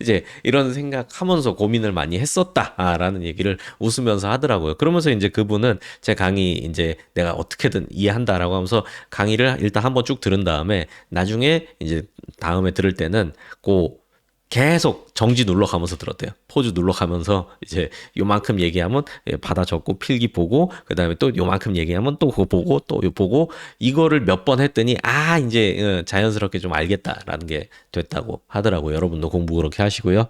이제 이런 생각하면서 고민을 많이 했었다라는 얘기를 웃으면서 하더라고요. 그러면서 이제 그분은 제 강의 이제 내가 어떻게든 이해한다라고 하면서 강의를 일단 한번 쭉 들은 다음에 나중에 이제 다음에 들을 때는 계속 정지 눌러가면서 들었대요. 포즈 눌러가면서 이제 요만큼 얘기하면 받아 적고 필기 보고 그다음에 또 요만큼 얘기하면 또 그거 보고 또 보고 이거를 몇 번 했더니 이제 자연스럽게 좀 알겠다라는 게 됐다고 하더라고요. 여러분도 공부 그렇게 하시고요.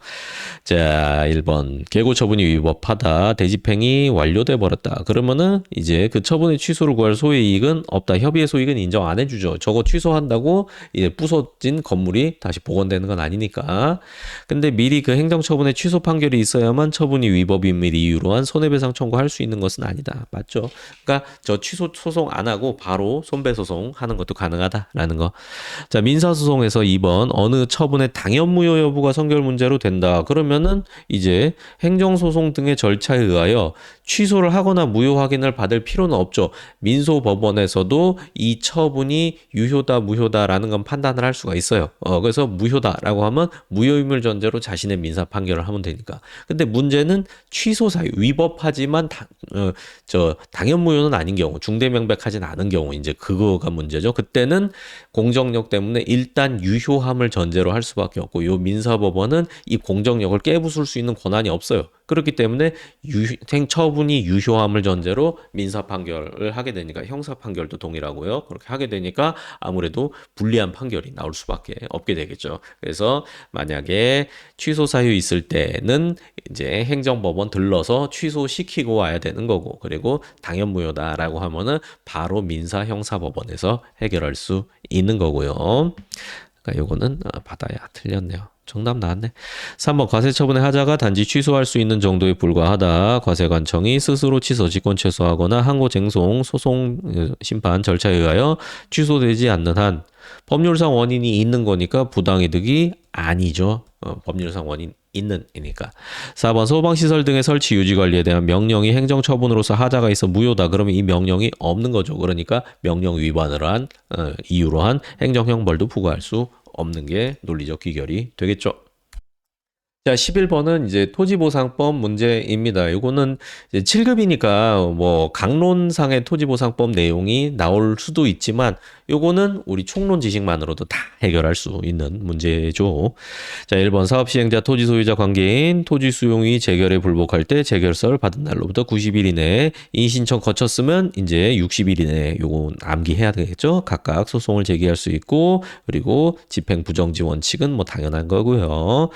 자, 1번 계고 처분이 위법하다. 대집행이 완료돼 버렸다. 그러면은 이제 그 처분의 취소를 구할 소의 이익은 없다. 협의의 소익은 인정 안 해주죠. 저거 취소한다고 이제 부서진 건물이 다시 복원되는 건 아니니까. 근데 미리 그 행정처분의 취소 판결이 있어야만 처분이 위법임을 이유로 한 손해배상 청구할 수 있는 것은 아니다. 맞죠? 그러니까 저 취소 소송 안 하고 바로 손배소송 하는 것도 가능하다라는 거. 자, 민사소송에서 2번 어느 처분의 당연무효 여부가 선결 문제로 된다. 그러면은 이제 행정소송 등의 절차에 의하여 취소를 하거나 무효 확인을 받을 필요는 없죠. 민소법원에서도 이 처분이 유효다 무효다라는 건 판단을 할 수가 있어요. 그래서 무효다라고 하면 무효임을 전제로 자신의 민사 판결을 하면 되니까. 근데 문제는 취소 사유 위법하지만 당연 무효는 아닌 경우, 중대명백하진 않은 경우 이제 그거가 문제죠. 그때는 공정력 때문에 일단 유효함을 전제로 할 수밖에 없고 요 민사법원은 이 공정력을 깨부술 수 있는 권한이 없어요. 그렇기 때문에 처분이 유효함을 전제로 민사 판결을 하게 되니까 형사 판결도 동일하고요. 그렇게 하게 되니까 아무래도 불리한 판결이 나올 수밖에 없게 되겠죠. 그래서 만약에 취소 사유 있을 때는 이제 행정법원 들러서 취소시키고 와야 되는 거고, 그리고 당연무효다라고 하면은 바로 민사 형사법원에서 해결할 수 있는 거고요. 그러니까 요거는 받아야 틀렸네요. 정답 나왔네. 3번 과세처분의 하자가 단지 취소할 수 있는 정도에 불과하다. 과세관청이 스스로 취소, 직권 취소하거나 항고쟁송, 소송, 심판 절차에 의하여 취소되지 않는 한 법률상 원인이 있는 거니까 부당이득이 아니죠. 법률상 원인 있는 이니까. 4번 소방시설 등의 설치 유지 관리에 대한 명령이 행정처분으로서 하자가 있어 무효다. 그러면 이 명령이 없는 거죠. 그러니까 명령 위반을 한 이유로 한 행정형벌도 부과할 수 없는 게 논리적 귀결이 되겠죠. 자, 11번은 이제 토지보상법 문제입니다. 이거는 이제 7급이니까 뭐 강론상의 토지보상법 내용이 나올 수도 있지만 요거는 우리 총론 지식만으로도 다 해결할 수 있는 문제죠. 자, 1번 사업 시행자 토지 소유자 관계인 토지 수용이 재결에 불복할 때 재결서를 받은 날로부터 90일 이내에 이 신청 거쳤으면 이제 60일 이내에 요거 암기해야 되겠죠. 각각 소송을 제기할 수 있고 그리고 집행 부정지 원칙은 뭐 당연한 거고요.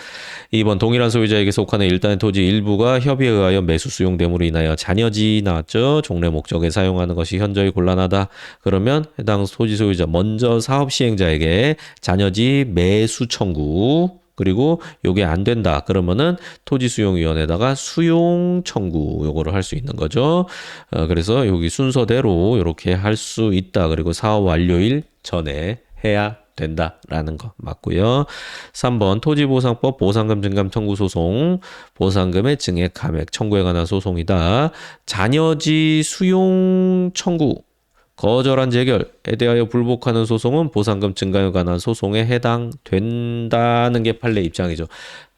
2번 동일한 소유자에게 속하는 일단의 토지 일부가 협의에 의하여 매수 수용됨으로 인하여 잔여지 나왔죠. 종래 목적에 사용하는 것이 현저히 곤란하다. 그러면 해당 토지 소유자 먼저 사업 시행자에게 잔여지 매수 청구 그리고 요게 안 된다. 그러면은 토지수용위원회에다가 수용 청구 요거를 할 수 있는 거죠. 그래서 여기 순서대로 이렇게 할 수 있다. 그리고 사업 완료일 전에 해야 된다라는 거 맞고요. 3번 토지보상법 보상금 증감 청구 소송 보상금의 증액 감액 청구에 관한 소송이다. 잔여지 수용 청구 거절한 재결에 대하여 불복하는 소송은 보상금 증가에 관한 소송에 해당된다는 게 판례 입장이죠.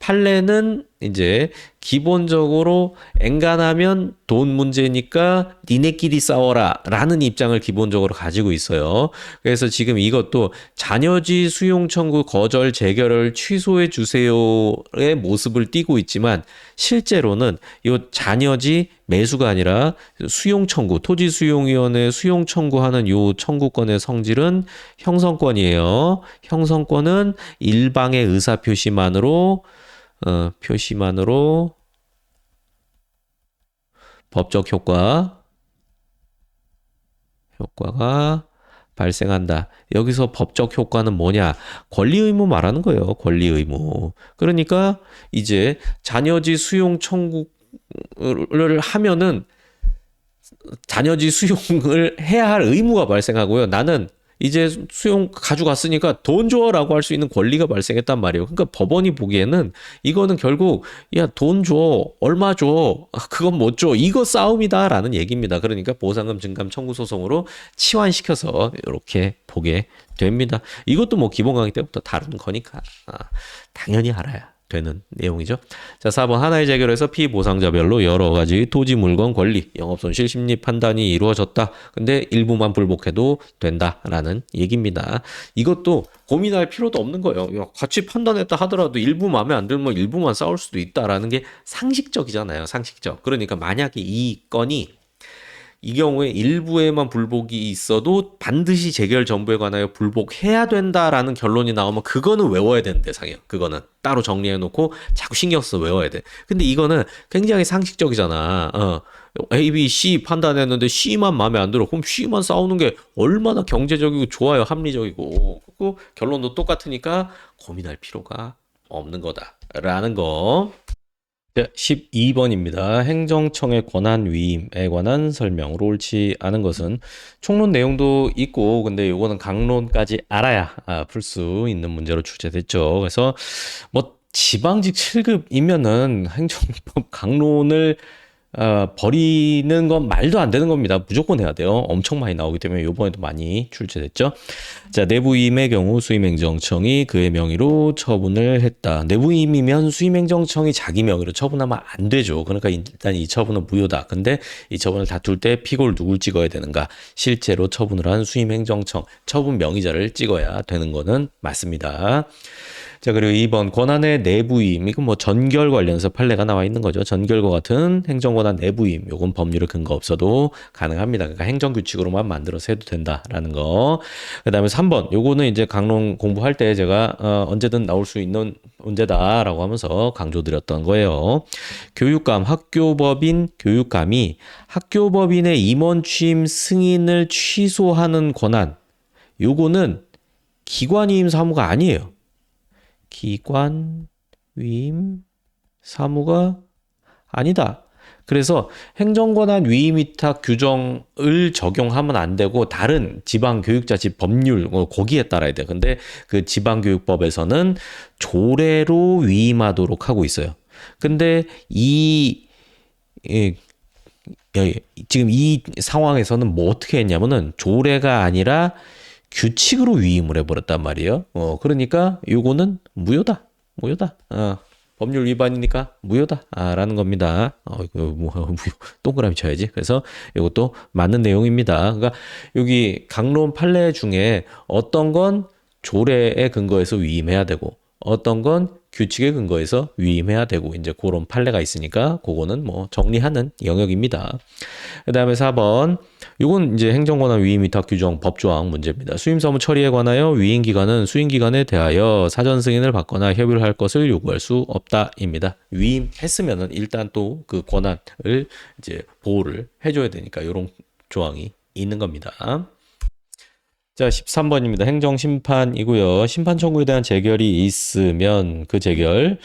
판례는 이제 기본적으로 엔간하면 돈 문제니까 니네끼리 싸워라 라는 입장을 기본적으로 가지고 있어요. 그래서 지금 이것도 자녀지 수용 청구 거절 재결을 취소해 주세요의 모습을 띠고 있지만 실제로는 이 자녀지 매수가 아니라 수용 청구, 토지수용위원회 수용 청구하는 요 청구권의 성질은 형성권이에요. 형성권은 일방의 의사표시만으로 법적 효과가 발생한다. 여기서 법적 효과는 뭐냐? 권리 의무 말하는 거예요. 권리 의무. 그러니까 이제 자녀지 수용 청구를 하면은 자녀지 수용을 해야 할 의무가 발생하고요. 나는 이제 수용 가져갔으니까 돈 줘라고 할 수 있는 권리가 발생했단 말이에요. 그러니까 법원이 보기에는 이거는 결국 야, 돈 줘, 얼마 줘, 그건 못 줘, 이거 싸움이다라는 얘기입니다. 그러니까 보상금 증감 청구 소송으로 치환시켜서 이렇게 보게 됩니다. 이것도 뭐 기본 강의 때부터 다룬 거니까 당연히 알아야 되는 내용이죠. 자, 4번 하나의 재결에서 피보상자별로 여러 가지 토지 물건 권리, 영업손실 심리 판단이 이루어졌다. 근데 일부만 불복해도 된다라는 얘기입니다. 이것도 고민할 필요도 없는 거예요. 야, 같이 판단했다 하더라도 일부 마음에 안 들면 일부만 싸울 수도 있다라는 게 상식적이잖아요. 상식적. 그러니까 만약에 이 건이 이 경우에 일부에만 불복이 있어도 반드시 재결 전부에 관하여 불복해야 된다라는 결론이 나오면 그거는 외워야 되는 대상이에요. 그거는 따로 정리해놓고 자꾸 신경 써서 외워야 돼. 근데 이거는 굉장히 상식적이잖아. A, B, C 판단했는데 C만 마음에 안 들어. 그럼 C만 싸우는 게 얼마나 경제적이고 좋아요. 합리적이고. 그리고 결론도 똑같으니까 고민할 필요가 없는 거다라는 거. 12번입니다. 행정청의 권한 위임에 관한 설명으로 옳지 않은 것은 총론 내용도 있고 근데 요거는 강론까지 알아야 풀 수 있는 문제로 출제됐죠. 그래서 뭐 지방직 7급이면은 행정법 강론을 버리는 건 말도 안 되는 겁니다. 무조건 해야 돼요. 엄청 많이 나오기 때문에 이번에도 많이 출제됐죠. 자, 내부임의 경우 수임행정청이 그의 명의로 처분을 했다. 내부임이면 수임행정청이 자기 명의로 처분하면 안 되죠. 그러니까 일단 이 처분은 무효다. 근데 이 처분을 다툴 때 피고를 누굴 찍어야 되는가? 실제로 처분을 한 수임행정청, 처분 명의자를 찍어야 되는 거는 맞습니다. 자, 그리고 2번 권한의 내부임. 이건 뭐 전결 관련해서 판례가 나와 있는 거죠. 전결과 같은 행정권한 내부임. 요건 법률의 근거 없어도 가능합니다. 그러니까 행정규칙으로만 만들어서 해도 된다라는 거. 그다음에 3번. 요거는 이제 강론 공부할 때 제가 언제든 나올 수 있는 문제다라고 하면서 강조드렸던 거예요. 교육감, 학교법인 교육감이 학교법인의 임원 취임 승인을 취소하는 권한. 요거는 기관위임 사무가 아니에요. 기관 위임 사무가 아니다. 그래서 행정권한 위임 위탁 규정을 적용하면 안 되고 다른 지방교육자치 법률 거기에 따라야 돼. 근데 그 지방교육법에서는 조례로 위임하도록 하고 있어요. 근데 지금 이 상황에서는 뭐 어떻게 했냐면은 조례가 아니라 규칙으로 위임을 해버렸단 말이에요. 그러니까 요거는 무효다. 법률 위반이니까 무효다. 라는 겁니다. 동그라미 쳐야지. 그래서 이것도 맞는 내용입니다. 그러니까 여기 강론 판례 중에 어떤 건 조례에 근거해서 위임해야 되고 어떤 건 규칙에 근거해서 위임해야 되고 이제 그런 판례가 있으니까 그거는 뭐 정리하는 영역입니다. 그다음에 4번 이건 이제 행정권한 위임 위탁 규정 법조항 문제입니다. 수임 사무 처리에 관하여 위임 기관은 수임 기관에 대하여 사전 승인을 받거나 협의를 할 것을 요구할 수 없다입니다. 위임했으면은 일단 또 그 권한을 이제 보호를 해줘야 되니까 이런 조항이 있는 겁니다. 자, 13번입니다. 행정심판이고요. 심판 청구에 대한 재결이 있으면 그 재결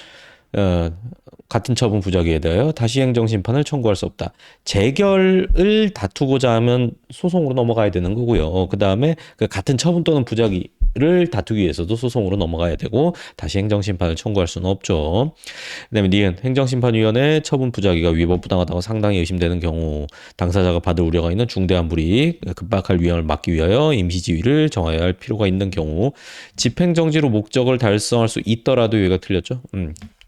같은 처분 부작위에 대하여 다시 행정심판을 청구할 수 없다. 재결을 다투고자 하면 소송으로 넘어가야 되는 거고요. 그 다음에 그 같은 처분 또는 부작위를 다투기 위해서도 소송으로 넘어가야 되고 다시 행정심판을 청구할 수는 없죠. 그 다음에 니은 행정심판위원회 처분 부작위가 위법 부당하다고 상당히 의심되는 경우 당사자가 받을 우려가 있는 중대한 불이익, 급박할 위험을 막기 위하여 임시지위를 정해야 할 필요가 있는 경우 집행정지로 목적을 달성할 수 있더라도 여기가 틀렸죠.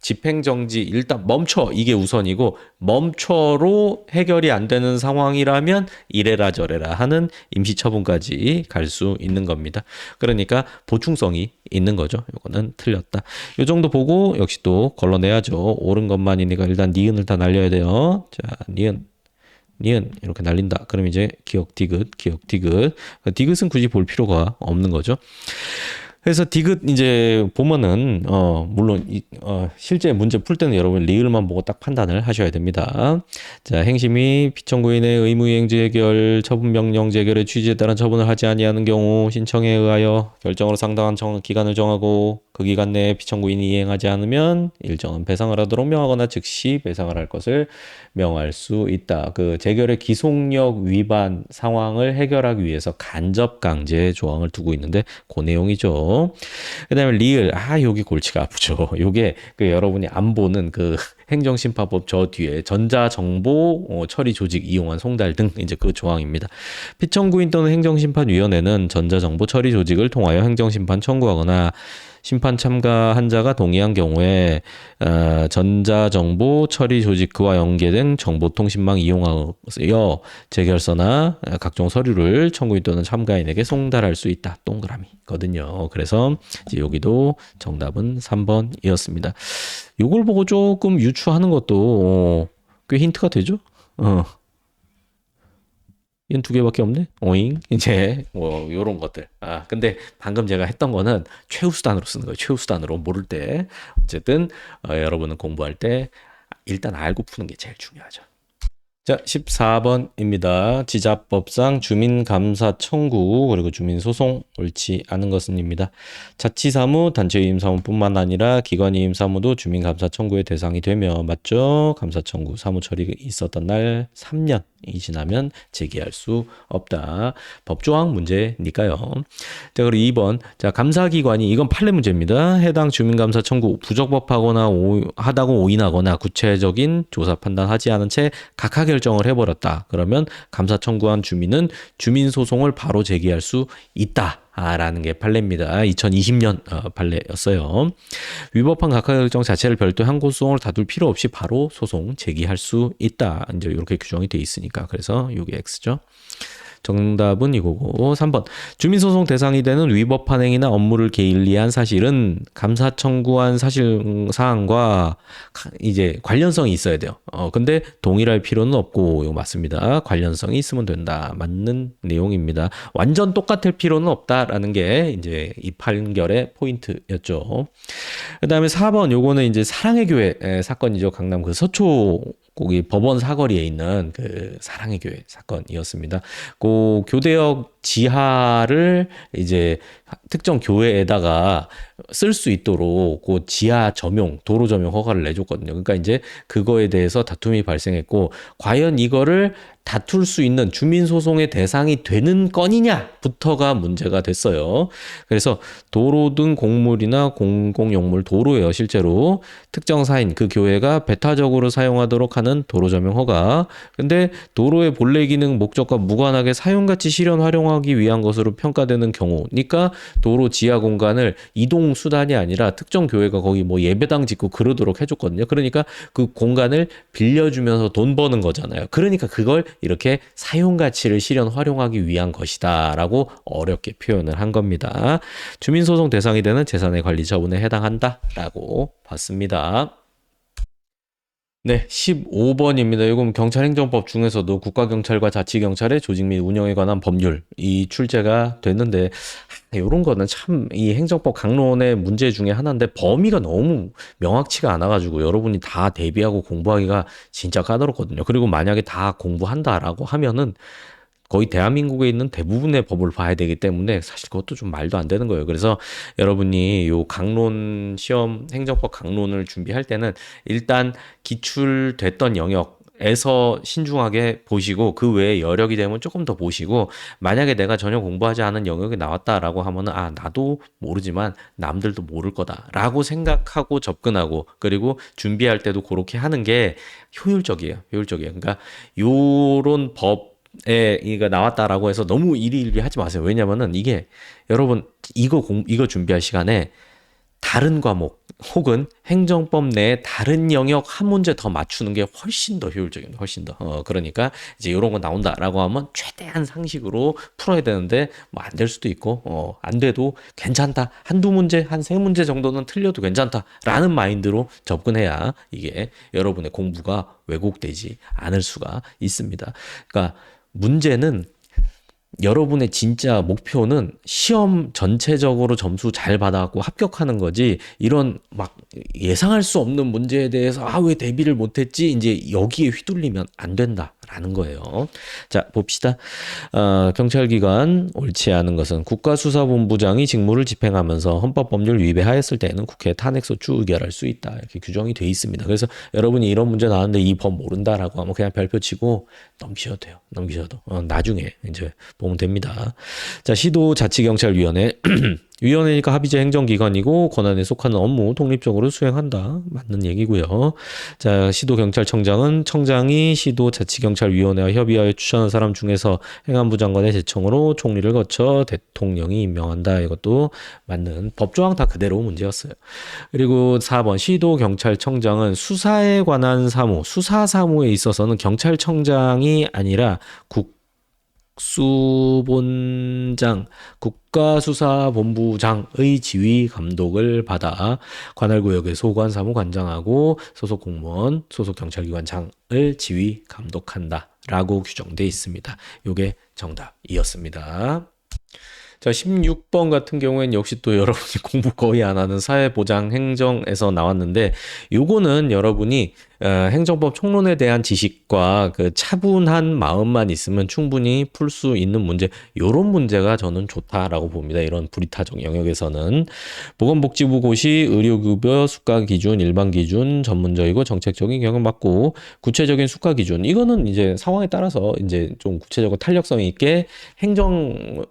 집행정지 일단 멈춰 이게 우선이고 멈춰로 해결이 안 되는 상황이라면 이래라 저래라 하는 임시처분까지 갈 수 있는 겁니다. 그러니까 보충성이 있는 거죠. 이거는 틀렸다. 이 정도 보고 역시 또 걸러내야죠. 옳은 것만이니까 일단 니은을 다 날려야 돼요. 자, 니은 이렇게 날린다. 그럼 이제 기억 디귿. 디귿은 굳이 볼 필요가 없는 거죠. 그래서 디귿 이제 보면은 물론 실제 문제 풀 때는 여러분 리을만 보고 딱 판단을 하셔야 됩니다. 자, 행심이 피청구인의 의무이행 재결 처분 명령 재결의 취지에 따른 처분을 하지 아니하는 경우 신청에 의하여 결정으로 상당한 기간을 정하고 그 기간 내에 피청구인이 이행하지 않으면 일정한 배상을 하도록 명하거나 즉시 배상을 할 것을 명할 수 있다. 그 재결의 기속력 위반 상황을 해결하기 위해서 간접 강제 조항을 두고 있는데 그 내용이죠. 그다음에 리을 여기 골치가 아프죠. 요게 그 여러분이 안 보는 그 행정심판법 저 뒤에 전자정보 처리 조직 이용한 송달 등 이제 그 조항입니다. 피청구인 또는 행정심판위원회는 전자정보 처리 조직을 통하여 행정심판 청구하거나 심판 참가한 자가 동의한 경우에 전자정보 처리 조직 그와 연계된 정보통신망 이용하여 재결서나 각종 서류를 청구인 또는 참가인에게 송달할 수 있다. 동그라미거든요. 그래서 이제 여기도 정답은 3번이었습니다. 이걸 보고 조금 유추하는 것도 꽤 힌트가 되죠? 이건 두 개밖에 없네? 오잉? 이제, 요런 것들. 근데 방금 제가 했던 거는 최우수단으로 쓰는 거예요. 최우수단으로. 모를 때. 어쨌든, 여러분은 공부할 때 일단 알고 푸는 게 제일 중요하죠. 자, 14번입니다. 지자법상 주민감사 청구 그리고 주민소송 옳지 않은 것은입니다. 자치사무, 단체임사무뿐만 아니라 기관이임사무도 주민감사 청구의 대상이 되며 맞죠? 감사 청구 사무 처리가 있었던 날 3년이 지나면 제기할 수 없다. 법조항 문제니까요. 자, 그리고 2번. 자, 감사기관이 이건 판례 문제입니다. 해당 주민감사 청구 부적법하거나 하다고 오인하거나 구체적인 조사 판단하지 않은 채 각하 결정을 해버렸다. 그러면 감사 청구한 주민은 주민소송을 바로 제기할 수 있다. 라는 게 판례입니다. 2020년 판례였어요. 위법한 각하 결정 자체를 별도의 항고소송을 다툴 필요 없이 바로 소송 제기할 수 있다. 이제 이렇게 규정이 돼 있으니까. 그래서 이게 X죠. 정답은 이거고 3번 주민소송 대상이 되는 위법한 행위나 업무를 게일리한 사실은 감사 청구한 사실사항과 이제 관련성이 있어야 돼요. 근데 동일할 필요는 없고 이거 맞습니다. 관련성이 있으면 된다. 맞는 내용입니다. 완전 똑같을 필요는 없다라는 게 이제 이 판결의 포인트였죠. 그다음에 4번 요거는 이제 사랑의 교회 사건이죠. 강남 그 서초 거기 법원 사거리에 있는 그 사랑의 교회 사건이었습니다. 그 교대역 지하를 이제 특정 교회에다가 쓸 수 있도록 그 지하 점용, 도로 점용 허가를 내줬거든요. 그러니까 이제 그거에 대해서 다툼이 발생했고, 과연 이거를 다툴 수 있는 주민소송의 대상이 되는 건이냐부터가 문제가 됐어요. 그래서 도로 등 공물이나 공공용물 도로예요. 실제로 특정 사인 그 교회가 배타적으로 사용하도록 하는 도로 점용 허가. 근데 도로의 본래 기능 목적과 무관하게 사용가치 실현 활용하기 위한 것으로 평가되는 경우니까 도로 지하 공간을 이동 수단이 아니라 특정 교회가 거기 뭐 예배당 짓고 그러도록 해줬거든요. 그러니까 그 공간을 빌려주면서 돈 버는 거잖아요. 그러니까 그걸 이렇게 사용가치를 실현 활용하기 위한 것이다 라고 어렵게 표현을 한 겁니다. 주민소송 대상이 되는 재산의 관리 처분에 해당한다 라고 봤습니다. 네, 15번입니다. 이건 경찰행정법 중에서도 국가경찰과 자치경찰의 조직 및 운영에 관한 법률이 출제가 됐는데, 이런 거는 참 이 행정법 강론의 문제 중에 하나인데 범위가 너무 명확치가 않아가지고 여러분이 다 대비하고 공부하기가 진짜 까다롭거든요. 그리고 만약에 다 공부한다라고 하면은 거의 대한민국에 있는 대부분의 법을 봐야 되기 때문에 사실 그것도 좀 말도 안 되는 거예요. 그래서 여러분이 요 강론 시험 행정법 강론을 준비할 때는 일단 기출됐던 영역에서 신중하게 보시고 그 외에 여력이 되면 조금 더 보시고, 만약에 내가 전혀 공부하지 않은 영역이 나왔다라고 하면은 나도 모르지만 남들도 모를 거다라고 생각하고 접근하고, 그리고 준비할 때도 그렇게 하는 게 효율적이에요. 그러니까 요런 이거 나왔다라고 해서 너무 일희일비 하지 마세요. 왜냐면은 이게 여러분 이거 준비할 시간에 다른 과목 혹은 행정법 내에 다른 영역 한 문제 더 맞추는 게 훨씬 더 효율적입니다. 훨씬 더. 그러니까 이제 이런 거 나온다라고 하면 최대한 상식으로 풀어야 되는데 뭐 안 될 수도 있고 안 돼도 괜찮다. 한두 문제, 한 세 문제 정도는 틀려도 괜찮다라는 마인드로 접근해야 이게 여러분의 공부가 왜곡되지 않을 수가 있습니다. 그러니까 문제는 여러분의 진짜 목표는 시험 전체적으로 점수 잘 받아갖고 합격하는 거지, 이런 막 예상할 수 없는 문제에 대해서 왜 대비를 못했지, 이제 여기에 휘둘리면 안 된다라는 거예요. 자, 봅시다. 경찰기관 옳지 않은 것은 국가수사본부장이 직무를 집행하면서 헌법법률 위배하였을 때에는 국회 탄핵소추 의결할 수 있다, 이렇게 규정이 돼 있습니다. 그래서 여러분이 이런 문제 나왔는데 이 법 모른다라고 하면 그냥 별표 치고 넘기셔도 돼요. 넘기셔도 나중에 이제 보면 됩니다. 자, 시도자치경찰위원회. 위원회니까 합의제 행정기관이고 권한에 속하는 업무 독립적으로 수행한다. 맞는 얘기고요. 자, 시도경찰청장은 청장이 시도자치경찰위원회와 협의하여 추천한 사람 중에서 행안부 장관의 제청으로 총리를 거쳐 대통령이 임명한다. 이것도 맞는 법조항 다 그대로 문제였어요. 그리고 4번 시도경찰청장은 수사에 관한 사무, 수사 사무에 있어서는 경찰청장이 아니라 국수본장, 국가수사본부장의 지휘 감독을 받아 관할구역의 소관사무관장하고 소속 공무원, 소속 경찰기관장을 지휘 감독한다라고 규정되어 있습니다. 이게 정답이었습니다. 자, 16번 같은 경우에는 역시 또 여러분이 공부 거의 안 하는 사회보장 행정에서 나왔는데, 요거는 여러분이 행정법 총론에 대한 지식과 그 차분한 마음만 있으면 충분히 풀 수 있는 문제, 요런 문제가 저는 좋다라고 봅니다. 이런 불이타적 영역에서는. 보건복지부 고시 의료급여 수가기준, 일반기준, 전문적이고 정책적인 경영 맞고 구체적인 수가기준, 이거는 이제 상황에 따라서 이제 좀 구체적으로 탄력성 있게 행정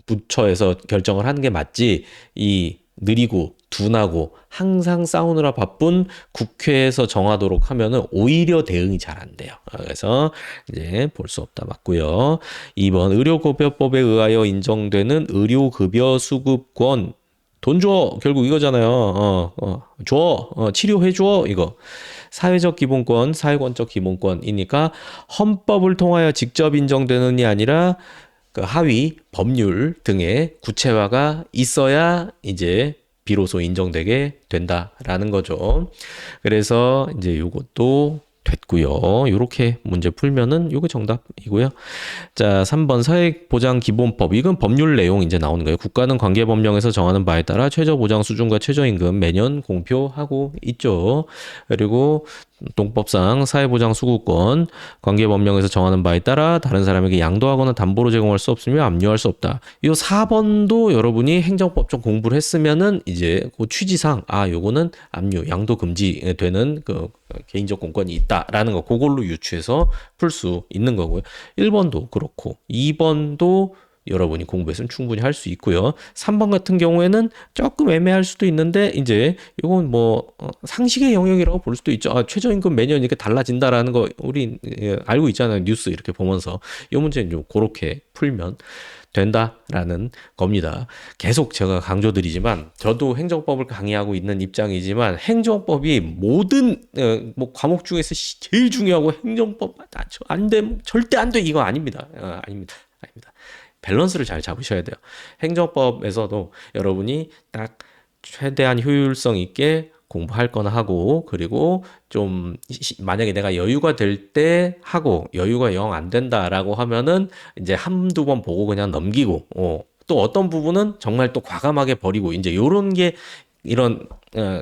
부처에서 결정을 하는 게 맞지, 이 느리고 둔하고 항상 싸우느라 바쁜 국회에서 정하도록 하면은 오히려 대응이 잘 안 돼요. 그래서 이제 볼 수 없다 맞고요. 2번 의료급여법에 의하여 인정되는 의료급여 수급권, 돈 줘, 결국 이거잖아요. 줘, 치료해 줘, 이거. 사회적 기본권, 사회권적 기본권이니까 헌법을 통하여 직접 인정되는이 아니라 그 하위 법률 등의 구체화가 있어야 이제 비로소 인정되게 된다라는 거죠. 그래서 이제 요것도 됐고요. 요렇게 문제 풀면은 요게 정답이고요. 자, 3번 사회보장기본법. 이건 법률 내용 이제 나오는 거예요. 국가는 관계법령에서 정하는 바에 따라 최저보장 수준과 최저임금 매년 공표하고 있죠. 그리고 동법상 사회보장 수급권, 관계법령에서 정하는 바에 따라 다른 사람에게 양도하거나 담보로 제공할 수 없으며 압류할 수 없다. 이 4번도 여러분이 행정법 좀 공부를 했으면은 이제 그 취지상 요거는 압류, 양도 금지되는 그 개인적 공권이 있다라는 거, 그걸로 유추해서 풀 수 있는 거고요. 1번도 그렇고 2번도 여러분이 공부했으면 충분히 할 수 있고요. 3번 같은 경우에는 조금 애매할 수도 있는데 이제 이건 뭐 상식의 영역이라고 볼 수도 있죠. 최저임금 매년 이렇게 달라진다라는 거 우리 알고 있잖아요. 뉴스 이렇게 보면서. 이 문제는 좀 그렇게 풀면 된다라는 겁니다. 계속 제가 강조드리지만, 저도 행정법을 강의하고 있는 입장이지만 행정법이 모든 뭐 과목 중에서 제일 중요하고 행정법 안 돼, 절대 안 돼, 이거 아닙니다. 아닙니다. 밸런스를 잘 잡으셔야 돼요. 행정법에서도 여러분이 딱 최대한 효율성 있게 공부할 거나 하고, 그리고 좀 만약에 내가 여유가 될 때 하고 여유가 영 안 된다라고 하면은 이제 한두 번 보고 그냥 넘기고, 또 어떤 부분은 정말 또 과감하게 버리고, 이제 요런 게 이런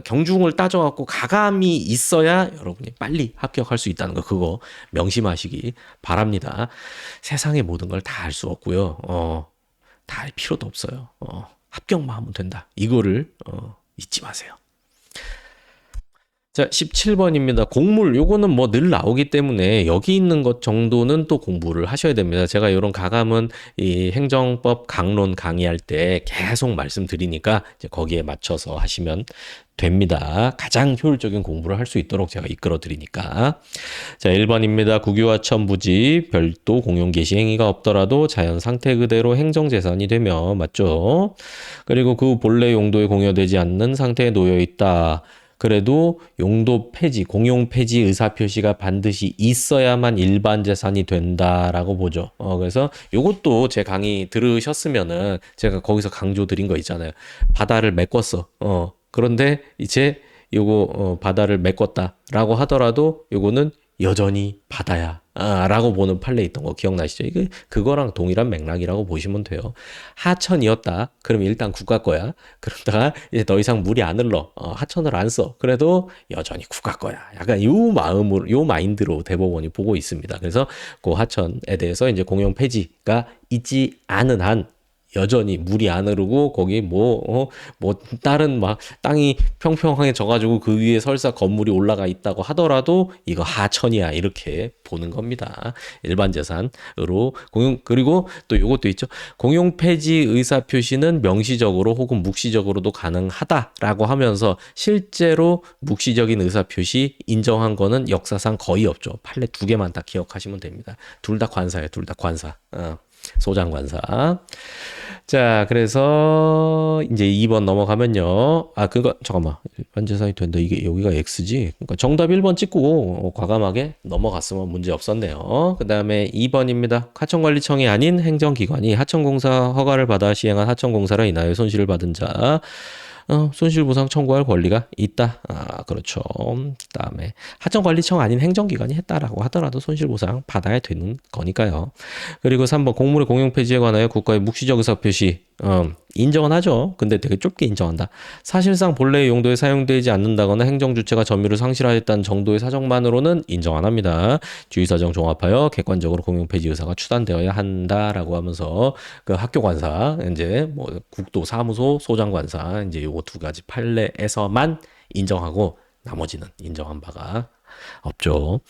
경중을 따져갖고 가감이 있어야 여러분이 빨리 합격할 수 있다는 거, 그거 명심하시기 바랍니다. 세상의 모든 걸 다 알 수 없고요. 다 알 필요도 없어요. 합격만 하면 된다. 이거를 잊지 마세요. 자, 17번입니다. 곡물, 요거는 뭐 늘 나오기 때문에 여기 있는 것 정도는 또 공부를 하셔야 됩니다. 제가 이런 가감은 이 행정법 강론 강의할 때 계속 말씀드리니까 이제 거기에 맞춰서 하시면 됩니다. 가장 효율적인 공부를 할 수 있도록 제가 이끌어 드리니까. 자, 1번입니다. 국유하천 부지 별도 공용 개시 행위가 없더라도 자연 상태 그대로 행정재산이 되며, 맞죠? 그리고 그 본래 용도에 공여되지 않는 상태에 놓여 있다. 그래도 용도 폐지, 공용 폐지 의사 표시가 반드시 있어야만 일반 재산이 된다라고 보죠. 그래서 요것도 제 강의 들으셨으면은 제가 거기서 강조 드린 거 있잖아요. 바다를 메꿨어. 그런데 이제 요거 바다를 메꿨다라고 하더라도 요거는 여전히 바다야. 라고 보는 판례 있던 거 기억나시죠? 이게 그거랑 동일한 맥락이라고 보시면 돼요. 하천이었다. 그럼 일단 국가 거야. 그러다가 이제 더 이상 물이 안 흘러. 하천을 안 써. 그래도 여전히 국가 거야. 약간 요 마음으로, 요 마인드로 대법원이 보고 있습니다. 그래서 그 하천에 대해서 이제 공용 폐지가 있지 않은 한 여전히 물이 안 흐르고 거기 뭐 다른 막 땅이 평평하게 져가지고 그 위에 설사 건물이 올라가 있다고 하더라도 이거 하천이야 이렇게 보는 겁니다. 일반 재산으로 공용. 그리고 또 요것도 있죠. 공용 폐지 의사 표시는 명시적으로 혹은 묵시적으로도 가능하다라고 하면서 실제로 묵시적인 의사 표시 인정한 거는 역사상 거의 없죠. 판례 2개만 딱 기억하시면 됩니다. 둘 다 관사예요. 둘 다 관사. 소장관사. 자, 그래서 이제 2번 넘어가면요. 그거 잠깐만. 일반재산이 된다. 이게 여기가 X지. 그러니까 정답 1번 찍고 과감하게 넘어갔으면 문제 없었네요. 그다음에 2번입니다. 하천관리청이 아닌 행정기관이 하천공사 허가를 받아 시행한 하천공사로 인하여 손실을 받은 자 손실보상 청구할 권리가 있다. 그렇죠. 그다음에 하천관리청 아닌 행정기관이 했다라고 하더라도 손실보상 받아야 되는 거니까요. 그리고 3번 공물의 공용폐지에 관하여 국가의 묵시적 의사표시 인정은 하죠. 근데 되게 좁게 인정한다. 사실상 본래의 용도에 사용되지 않는다거나 행정주체가 점유를 상실하였다는 정도의 사정만으로는 인정 안 합니다. 주의사정 종합하여 객관적으로 공용폐지 의사가 추단되어야 한다라고 하면서 그 학교관사, 이제 뭐 국도 사무소 소장관사 이제 요거 2가지 판례에서만 인정하고 나머지는 인정한 바가 없죠.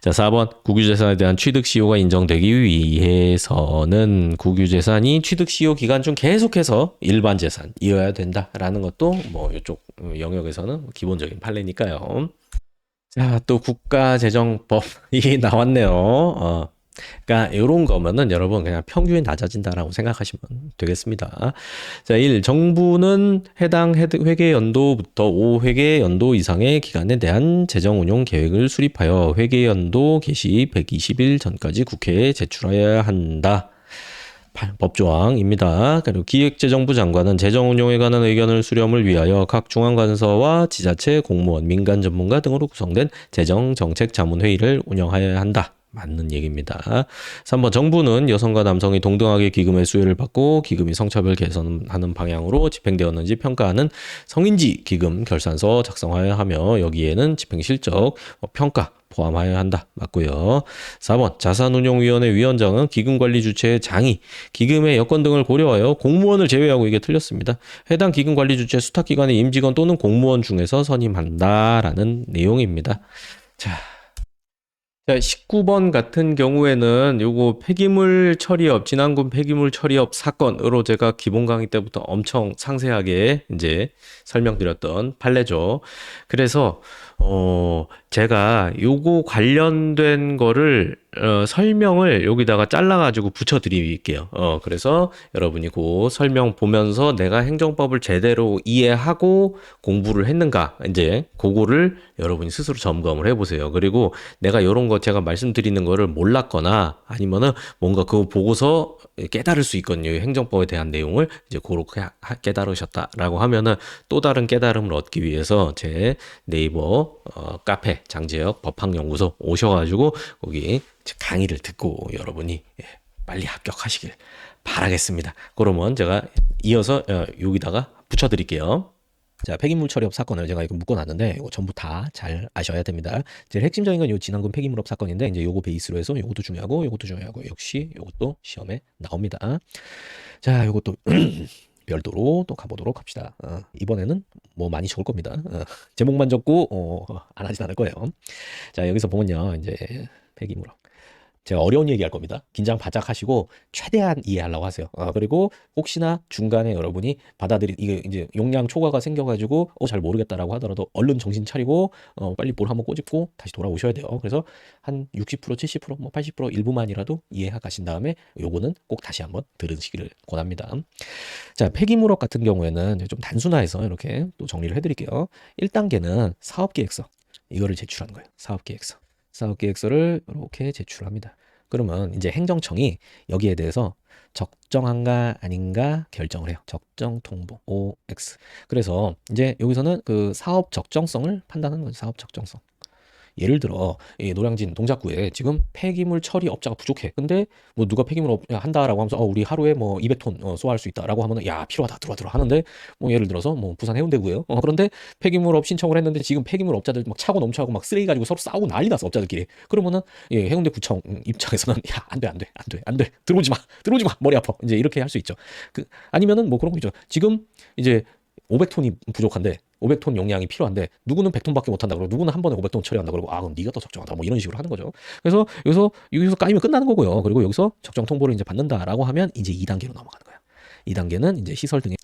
자, 4번 국유재산에 대한 취득시효가 인정되기 위해서는 국유재산이 취득시효 기간 중 계속해서 일반재산이어야 된다라는 것도 뭐 이쪽 영역에서는 기본적인 판례니까요. 자, 또 국가재정법이 나왔네요. 그러니까 이런 거면은 여러분 그냥 평균이 낮아진다라고 생각하시면 되겠습니다. 자, 1. 정부는 해당 회계 연도부터 5회계 연도 이상의 기간에 대한 재정 운용 계획을 수립하여 회계 연도 개시 120일 전까지 국회에 제출해야 한다. 법조항입니다. 그리고 기획재정부 장관은 재정 운용에 관한 의견을 수렴을 위하여 각 중앙관서와 지자체 공무원, 민간 전문가 등으로 구성된 재정정책자문회의를 운영하여야 한다. 맞는 얘기입니다. 3번 정부는 여성과 남성이 동등하게 기금의 수혜를 받고 기금이 성차별 개선하는 방향으로 집행되었는지 평가하는 성인지 기금 결산서 작성하여야 하며 여기에는 집행실적 평가 포함하여야 한다. 맞고요. 4번 자산운용위원회 위원장은 기금관리 주체의 장이 기금의 여건 등을 고려하여 공무원을 제외하고 이게 틀렸습니다. 해당 기금관리 주체 수탁기관의 임직원 또는 공무원 중에서 선임한다라는 내용입니다. 자, 19번 같은 경우에는 요거 폐기물 처리업, 진안군 폐기물 처리업 사건으로 제가 기본 강의 때부터 엄청 상세하게 이제 설명드렸던 판례죠. 그래서 제가 요거 관련된 거를 설명을 여기다가 잘라가지고 붙여드릴게요. 그래서 여러분이 그 설명 보면서 내가 행정법을 제대로 이해하고 공부를 했는가, 이제 그거를 여러분이 스스로 점검을 해보세요. 그리고 내가 이런 거 제가 말씀드리는 거를 몰랐거나 아니면은 뭔가 그거 보고서 깨달을 수 있거든요. 행정법에 대한 내용을 이제 그렇게 깨달으셨다라고 하면은 또 다른 깨달음을 얻기 위해서 제 네이버 카페 장재혁 법학연구소 오셔가지고 거기 강의를 듣고 여러분이 빨리 합격하시길 바라겠습니다. 그러면 제가 이어서 여기다가 붙여드릴게요. 자, 폐기물 처리업 사건을 제가 이거 묶어놨는데 이거 전부 다 잘 아셔야 됩니다. 제일 핵심적인 건 요 진안군 폐기물업 사건인데 이제 요거 베이스로 해서 요것도 중요하고 요것도 중요하고 역시 요것도 시험에 나옵니다. 자, 요것도 별도로 또 가보도록 합시다. 이번에는 뭐 많이 적을 겁니다. 제목만 적고 안 하진 않을 거예요. 자, 여기서 보면요. 이제 폐기물. 제가 어려운 얘기할 겁니다. 긴장 바짝 하시고 최대한 이해하려고 하세요. 그리고 혹시나 중간에 여러분이 이게 이제 용량 초과가 생겨가지고 잘 모르겠다라고 하더라도 얼른 정신 차리고 빨리 볼 한번 꼬집고 다시 돌아오셔야 돼요. 그래서 한 60%, 70%, 뭐 80% 일부만이라도 이해하 가신 다음에 요거는 꼭 다시 한번 들으시기를 권합니다. 자, 폐기물업 같은 경우에는 좀 단순화해서 이렇게 또 정리를 해드릴게요. 1단계는 사업계획서. 이거를 제출하는 거예요. 사업계획서. 사업계획서를 이렇게 제출합니다. 그러면 이제 행정청이 여기에 대해서 적정한가 아닌가 결정을 해요. 적정 통보 OX. 그래서 이제 여기서는 그 사업 적정성을 판단하는 거죠. 사업 적정성. 예를 들어 이 노량진 동작구에 지금 폐기물 처리 업자가 부족해. 근데 뭐 누가 폐기물 한다라고 하면서 우리 하루에 뭐 200톤 소화할 수 있다라고 하면은 야 필요하다 들어와 하는데 뭐 예를 들어서 뭐 부산 해운대구예요. 그런데 폐기물업 신청을 했는데 지금 폐기물 업자들 막 차고 넘쳐하고 막 쓰레기 가지고 서로 싸우고 난리 났어 업자들끼리. 그러면은 해운대구청 입장에서는 야 안 돼 들어오지 마 머리 아파 이제 이렇게 할 수 있죠. 아니면은 뭐 그런 거 있죠. 지금 이제 500톤이 부족한데 500톤 용량이 필요한데 누구는 100톤밖에 못 한다 그러고 누구는 한 번에 500톤 처리한다 그러고 그럼 네가 더 적정하다 뭐 이런 식으로 하는 거죠. 그래서 여기서 까이면 끝나는 거고요. 그리고 여기서 적정 통보를 이제 받는다라고 하면 이제 2단계로 넘어가는 거예요. 2단계는 이제 시설 등의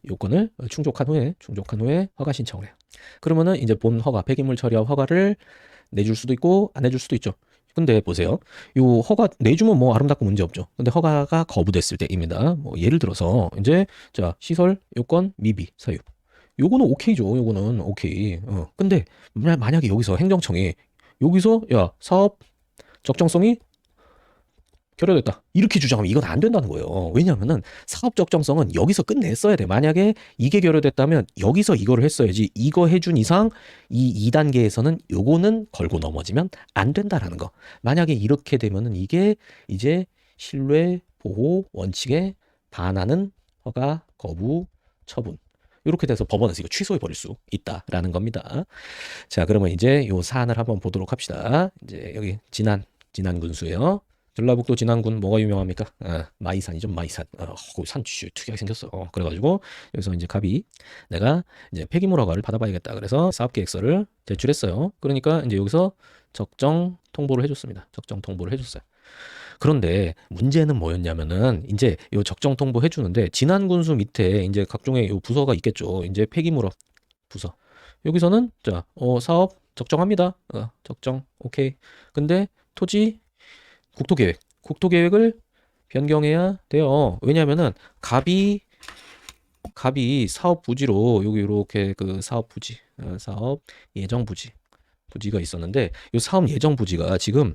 요건을 충족한 후에 허가 신청을 해요. 그러면은 이제 본 허가 폐기물 처리 허가를 내줄 수도 있고 안 내줄 수도 있죠. 근데 보세요. 요 허가 내주면 뭐 아름답고 문제 없죠. 근데 허가가 거부됐을 때입니다. 뭐 예를 들어서 이제 자 시설 요건 미비 사유. 요거는 오케이죠. 요거는 오케이. 근데 만약에 여기서 행정청이 여기서 야 사업 적정성이 결여됐다 이렇게 주장하면 이건 안 된다는 거예요. 왜냐하면은 사업 적정성은 여기서 끝냈어야 돼. 만약에 이게 결여됐다면 여기서 이거를 했어야지. 이거 해준 이상 이 2단계에서는 요거는 걸고 넘어지면 안 된다라는 거. 만약에 이렇게 되면은 이게 이제 신뢰 보호 원칙에 반하는 허가 거부 처분. 이렇게 돼서 법원에서 이거 취소해 버릴 수 있다라는 겁니다. 자, 그러면 이제 요 사안을 한번 보도록 합시다. 이제 여기 진안 군수예요. 전라북도 진안군 뭐가 유명합니까? 마이산이죠, 마이산. 거기 산 특이하게 생겼어. 그래가지고 여기서 이제 갑이 내가 이제 폐기물 허가를 받아봐야겠다. 그래서 사업계획서를 제출했어요. 그러니까 이제 여기서 적정 통보를 해줬습니다. 적정 통보를 해줬어요. 그런데 문제는 뭐였냐면은 이제 요 적정 통보 해주는데 진안군수 밑에 이제 각종의 요 부서가 있겠죠. 이제 폐기물업 부서. 여기서는 자, 사업 적정합니다. 적정 오케이. 근데 토지 국토계획을 변경해야 돼요. 왜냐면은 갑이 사업 부지로 여기 이렇게 그 사업 부지, 사업 예정 부지가 있었는데 이 사업 예정 부지가 지금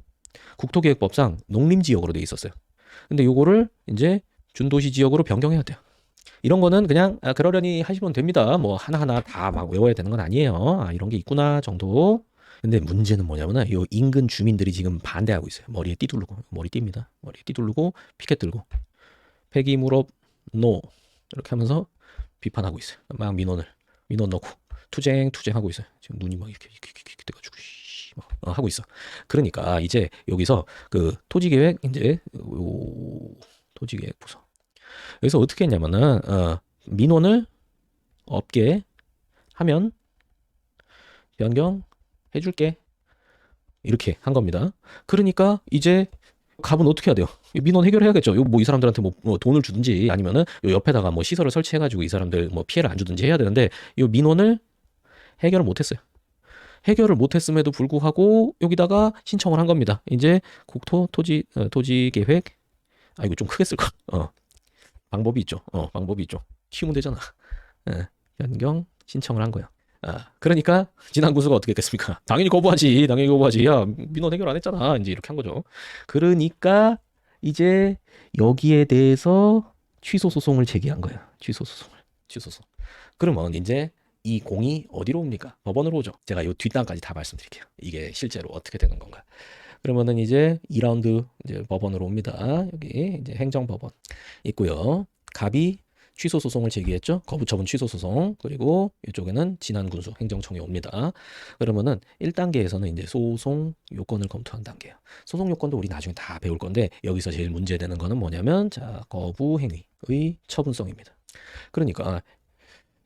국토계획법상 농림지역으로 돼 있었어요. 근데 요거를 이제 준도시 지역으로 변경해야 돼요. 이런 거는 그냥 그러려니 하시면 됩니다. 뭐 하나하나 다 막 외워야 되는 건 아니에요. 이런 게 있구나 정도. 근데 문제는 뭐냐면은 요 인근 주민들이 지금 반대하고 있어요. 머리에 띠두르고 머리 띠입니다. 머리에 띠두르고 피켓 들고 폐기물업 노 이렇게 하면서 비판하고 있어요. 막 민원 넣고 투쟁하고 있어요. 지금 눈이 막 이렇게 돼가지고 하고 있어. 그러니까 이제 여기서 그 토지계획 이제 토지계획 부서 여기서 어떻게 했냐면은 민원을 없게 하면 변경해줄게 이렇게 한 겁니다. 그러니까 이제 갑은 어떻게 해야 돼요? 민원 해결해야겠죠. 뭐 이 사람들한테 뭐 돈을 주든지 아니면은 요 옆에다가 뭐 시설을 설치해가지고 이 사람들 뭐 피해를 안 주든지 해야 되는데 요 민원을 해결을 못했어요. 해결을 못했음에도 불구하고 여기다가 신청을 한 겁니다. 이제 토지계획 이거 좀 크게 쓸 거. 방법이 있죠. 방법이 있죠. 키우면 되잖아. 변경 신청을 한 거야. 그러니까 진안군수가 어떻게 됐습니까? 당연히 거부하지. 야, 민원 해결 안 했잖아. 이제 이렇게 한 거죠. 그러니까 이제 여기에 대해서 취소 소송을 제기한 거예요. 취소 소송. 그러면 이제 이 공이 어디로 옵니까? 법원으로 오죠. 제가 이 뒷단까지 다 말씀드릴게요. 이게 실제로 어떻게 되는 건가. 그러면은 이제 2라운드 이제 법원으로 옵니다. 여기 이제 행정법원 있고요. 갑이 취소 소송을 제기했죠. 거부처분 취소 소송. 그리고 이쪽에는 진안군수 행정청이 옵니다. 그러면은 1단계에서는 이제 소송 요건을 검토한 단계예요. 소송 요건도 우리 나중에 다 배울 건데 여기서 제일 문제되는 거는 뭐냐면 자, 거부 행위의 처분성입니다. 그러니까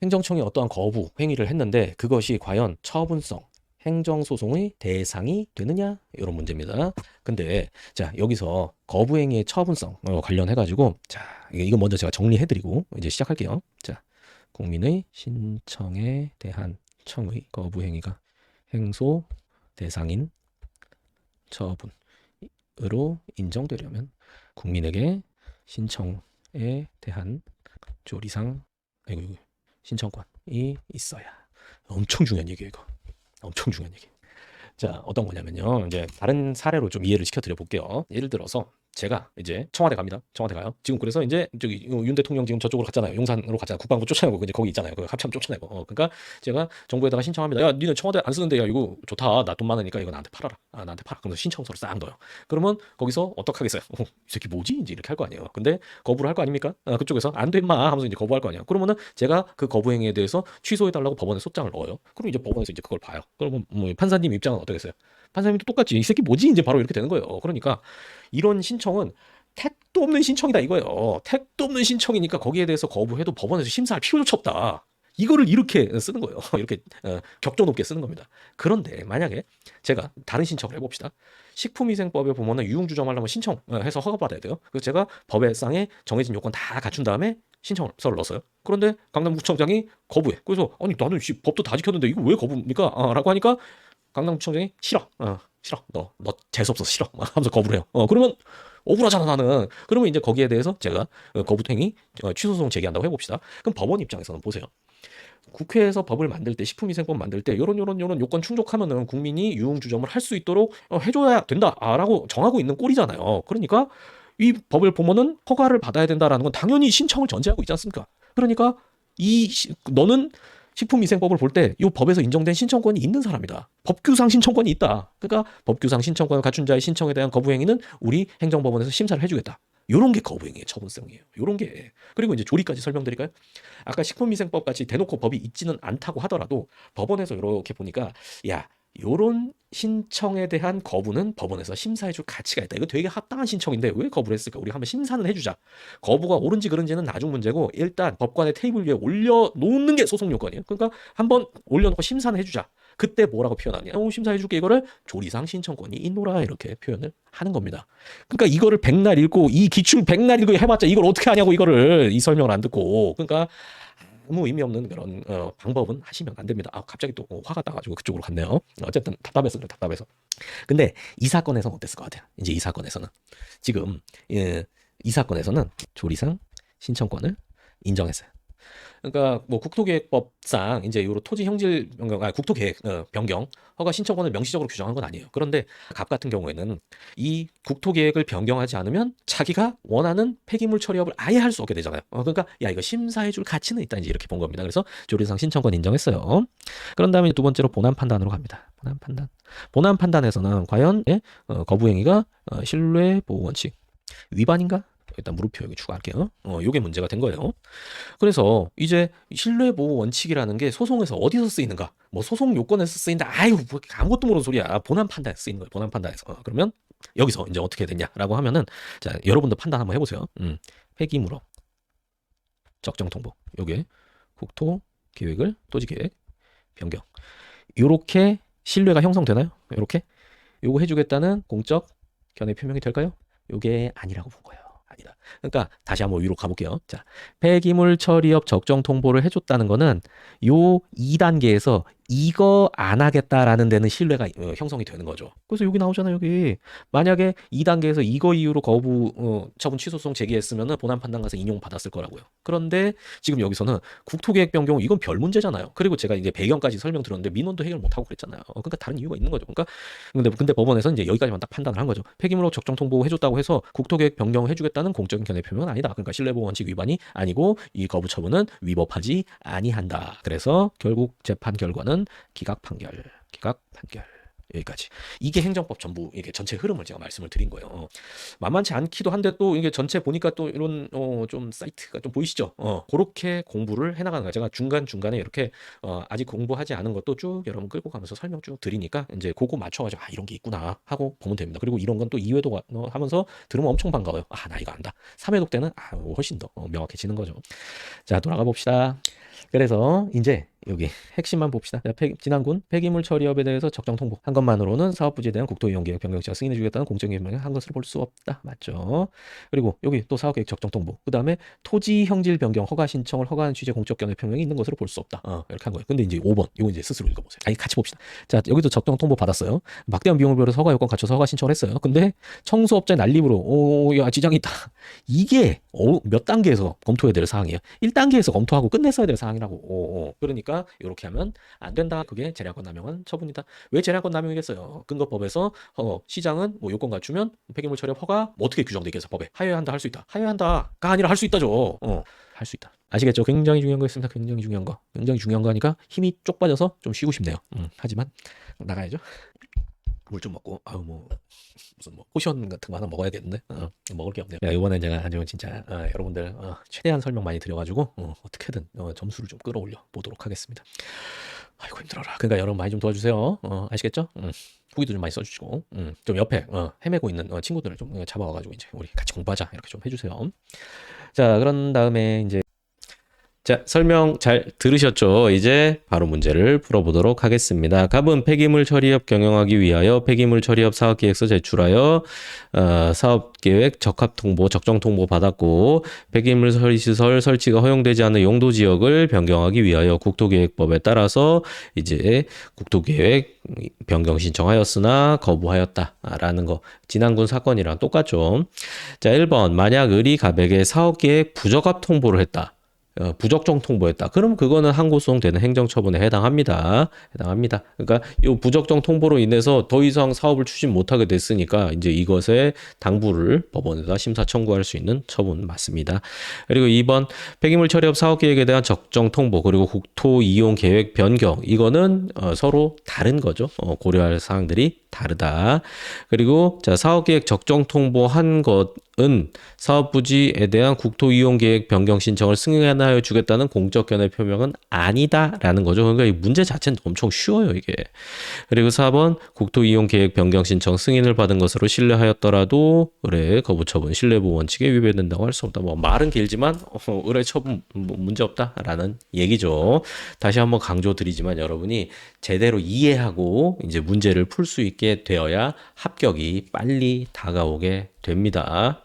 행정청이 어떠한 거부 행위를 했는데 그것이 과연 처분성 행정소송의 대상이 되느냐 이런 문제입니다. 근데 자 여기서 거부행위의 처분성 관련해가지고 자 이거 먼저 제가 정리해드리고 이제 시작할게요. 자 국민의 신청에 대한 청의 거부행위가 행소 대상인 처분으로 인정되려면 국민에게 신청에 대한 조리상 신청권이 있어야. 엄청 중요한 얘기예요, 이거. 엄청 중요한 얘기. 자, 어떤 거냐면요. 이제 다른 사례로 좀 이해를 시켜드려 볼게요. 예를 들어서 제가 이제 청와대 갑니다. 청와대 가요. 지금 그래서 이제 저기 윤 대통령 지금 저쪽으로 갔잖아요. 용산으로 갔잖아요. 국방부 쫓아내고 이제 거기 있잖아요. 그 합참 쫓아내고. 그러니까 제가 정부에다가 신청합니다. 야, 니네 청와대 안 쓰는데 야 이거 좋다. 나 돈 많으니까 이거 나한테 팔아라. 나한테 팔아. 그러면서 신청서를 싹 넣어요. 그러면 거기서 어떻게 하겠어요? 이 새끼 뭐지? 이제 이렇게 할 거 아니에요. 근데 거부를 할 거 아닙니까? 그쪽에서 안 돼 임마 하면서 이제 거부할 거 아니에요. 그러면은 제가 그 거부 행위에 대해서 취소해 달라고 법원에 소장을 넣어요. 그럼 이제 법원에서 이제 그걸 봐요. 그러면 뭐 판사님 입장은 어떻겠어요? 판사님도 똑같지. 이 새끼 뭐지? 이제 바로 이렇게 되는 거예요. 그러니까 이런 신청은 택도 없는 신청이다 이거예요. 택도 없는 신청이니까 거기에 대해서 거부해도 법원에서 심사할 필요조차 없다. 이거를 이렇게 쓰는 거예요. 이렇게 격조 높게 쓰는 겁니다. 그런데 만약에 제가 다른 신청을 해봅시다. 식품위생법에 보면은 유흥주점하려면 신청해서 허가받아야 돼요. 그래서 제가 법에상에 정해진 요건 다 갖춘 다음에 신청서를 넣었어요. 그런데 강남구청장이 거부해. 그래서 아니 나는 법도 다 지켰는데 이거 왜 거부입니까? 라고 하니까 강남구청장이 싫어. 싫어. 너 재수없어 싫어. 하면서 거부를 해요. 그러면 억울하잖아 나는. 그러면 이제 거기에 대해서 제가 거부행위 취소소송 제기한다고 해봅시다. 그럼 법원 입장에서는 보세요. 국회에서 법을 만들 때 식품위생법 만들 때 요런 요건 충족하면은 국민이 유흥주점을 할 수 있도록 해줘야 된다라고 정하고 있는 꼴이잖아요. 그러니까 이 법을 보면은 허가를 받아야 된다라는 건 당연히 신청을 전제하고 있지 않습니까? 그러니까 너는 식품위생법을 볼 때 이 법에서 인정된 신청권이 있는 사람이다. 법규상 신청권이 있다. 그러니까 법규상 신청권을 갖춘 자의 신청에 대한 거부행위는 우리 행정법원에서 심사를 해주겠다. 요런 게 거부행위의 처분성이에요. 요런 게. 그리고 이제 조리까지 설명드릴까요? 아까 식품위생법 같이 대놓고 법이 있지는 않다고 하더라도 법원에서 이렇게 보니까 야 요런 신청에 대한 거부는 법원에서 심사해줄 가치가 있다. 이거 되게 합당한 신청인데 왜 거부를 했을까? 우리 한번 심사는 해주자. 거부가 옳은지 그른지는 나중 문제고 일단 법관의 테이블 위에 올려놓는 게 소송 요건이에요. 그러니까 한번 올려놓고 심사는 해주자. 그때 뭐라고 표현하냐? 심사해줄게 이거를 조리상 신청권이 있노라 이렇게 표현을 하는 겁니다. 그러니까 이거를 백날 읽고 이 기출 백날 읽고 해봤자 이걸 어떻게 하냐고 이거를 이 설명을 안 듣고 그러니까 아무 의미 없는 그런 방법은 하시면 안 됩니다. 갑자기 또 화가 나가지고 그쪽으로 갔네요. 어쨌든 답답해서. 근데 이 사건에서는 어땠을 것 같아요? 이제 이 사건에서는 지금 이 사건에서는 조리상 신청권을 인정했어요. 그러니까 뭐 국토계획법상 이제 요로 토지 형질 변경, 국토계획 변경 허가 신청권을 명시적으로 규정한 건 아니에요. 그런데 갑 같은 경우에는 이 국토계획을 변경하지 않으면 자기가 원하는 폐기물 처리업을 아예 할 수 없게 되잖아요. 그러니까 야 이거 심사해줄 가치는 있다 이제 이렇게 본 겁니다. 그래서 조리상 신청권 인정했어요. 그런 다음에 두 번째로 본안 판단으로 갑니다. 본안 판단에서는 과연 거부행위가 신뢰보호 원칙 위반인가? 일단 물음표 여기 추가할게요. 요게 문제가 된 거예요. 그래서 이제 신뢰보호 원칙이라는 게 소송에서 어디서 쓰이는가? 뭐 소송 요건에서 쓰인다. 아유, 뭐 아무것도 모르는 소리야. 본안 판단에서 쓰이는 거예요. 본안 판단에서. 그러면 여기서 이제 어떻게 됐냐라고 하면은 자, 여러분도 판단 한번 해보세요. 폐기물업 적정 통보. 요게 국토 계획을 토지계획 변경. 요렇게 신뢰가 형성되나요? 요렇게 요거 해주겠다는 공적 견해 표명이 될까요? 요게 아니라고 본 거예요. 아니다. 그러니까 다시 한번 위로 가볼게요. 자, 폐기물 처리업 적정 통보를 해줬다는 거는 요 2단계에서 이거 안 하겠다라는 데는 신뢰가 형성이 되는 거죠. 그래서 여기 나오잖아요. 여기 만약에 2단계에서 이거 이유로 거부 처분 취소소송 제기했으면 본안 판단 가서 인용받았을 거라고요. 그런데 지금 여기서는 국토계획 변경 이건 별 문제잖아요. 그리고 제가 이제 배경까지 설명드렸는데 민원도 해결 못하고 그랬잖아요. 그러니까 다른 이유가 있는 거죠. 그러니까 근데 법원에서 이제 여기까지만 딱 판단을 한 거죠. 폐기물로 적정 통보 해줬다고 해서 국토계획 변경을 해주겠다는 공적인 견해 표명은 아니다. 그러니까 신뢰보호 원칙 위반이 아니고 이 거부 처분은 위법하지 아니한다. 그래서 결국 재판 결과는 기각 판결. 여기까지. 이게 행정법 전부 이게 전체 흐름을 제가 말씀을 드린 거예요. 만만치 않기도 한데 또 이게 전체 보니까 또 이런 좀 사이트가 좀 보이시죠? 그렇게 공부를 해나가는 거예요. 제가 중간중간에 이렇게 아직 공부하지 않은 것도 쭉 여러분 끌고 가면서 설명 쭉 드리니까 이제 그거 맞춰가지고 이런 게 있구나 하고 보면 됩니다. 그리고 이런 건 또 2회독 하면서 들으면 엄청 반가워요. 나 이거 안다. 3회독 때는 훨씬 더 명확해지는 거죠. 자, 돌아가 봅시다. 그래서 이제 여기 핵심만 봅시다. 진안군 폐기물 처리업에 대해서 적정 통보한 것만으로는 사업부지에 대한 국토이용계획 변경시가 승인해주겠다는 공적인 명령 한 것으로 볼 수 없다. 맞죠? 그리고 여기 또 사업계획 적정 통보. 그 다음에 토지 형질 변경 허가 신청을 허가한 취재 공적 견해 표명이 있는 것으로 볼 수 없다. 이렇게 한 거예요. 근데 이제 5번 이거 이제 스스로 읽어보세요. 같이 봅시다. 자, 여기도 적정 통보 받았어요. 막대한 비용을 벌여서 허가 요건 갖춰서 허가 신청을 했어요. 근데 청소업자의 난립으로 야 지장이 있다. 이게 몇 단계에서 검토해야 될 사항이에요. 1단계에서 검토하고 끝냈어야 될 사항이라고. 그러니까 이렇게 하면 안 된다. 그게 재량권 남용은 처분이다. 왜 재량권 남용이겠어요? 근거법에서 시장은 뭐 요건 갖추면 폐기물 처리업 허가 어떻게 규정돼 있겠어? 법에 하여한다 할 수 있다. 하여한다가 아니라 할 수 있다죠. 할 수 있다. 아시겠죠? 굉장히 중요한 거였습니다. 굉장히 중요한 거. 굉장히 중요한 거 하니까 힘이 쪽 빠져서 좀 쉬고 싶네요. 하지만 나가야죠. 물 좀 먹고 무슨 포션 같은 거 하나 먹어야겠는데 먹을 게 없네요. 이번엔 제가 아주 진짜 여러분들 최대한 설명 많이 드려가지고 어떻게든 점수를 좀 끌어올려 보도록 하겠습니다. 아이고 힘들어라. 그러니까 여러분 많이 좀 도와주세요. 아시겠죠? 후기도 좀 많이 써주시고 좀 옆에 헤매고 있는 친구들을 좀 잡아와가지고 이제 우리 같이 공부하자 이렇게 좀 해주세요. 자, 그런 다음에 이제 자, 설명 잘 들으셨죠? 이제 바로 문제를 풀어보도록 하겠습니다. 갑은 폐기물 처리업 경영하기 위하여 폐기물 처리업 사업계획서 제출하여 사업계획 적합통보, 적정통보 받았고 폐기물 처리시설 설치가 허용되지 않는 용도지역을 변경하기 위하여 국토계획법에 따라서 이제 국토계획 변경 신청하였으나 거부하였다라는 거. 진안군 사건이랑 똑같죠. 자, 1번 만약 을이 갑에게 사업계획 부적합 통보를 했다. 부적정 통보했다. 그럼 그거는 항고소송되는 행정처분에 해당합니다. 그러니까 이 부적정 통보로 인해서 더 이상 사업을 추진 못하게 됐으니까 이제 이것에 당부를 법원에다 심사 청구할 수 있는 처분 맞습니다. 그리고 2번 폐기물 처리업 사업계획에 대한 적정 통보 그리고 국토 이용 계획 변경 이거는 서로 다른 거죠. 고려할 사항들이 다르다. 그리고 자 사업계획 적정 통보한 것은 사업부지에 대한 국토이용계획 변경 신청을 승인하여 주겠다는 공적 견해 표명은 아니다라는 거죠. 그러니까 이 문제 자체는 엄청 쉬워요 이게. 그리고 4번 국토이용계획 변경 신청 승인을 받은 것으로 신뢰하였더라도 의뢰 거부 처분 신뢰보호 원칙에 위배된다고 할 수 없다. 뭐 말은 길지만 의뢰 처분 문제 없다라는 얘기죠. 다시 한번 강조드리지만 여러분이 제대로 이해하고 이제 문제를 풀 수 있게 되어야 합격이 빨리 다가오게 됩니다.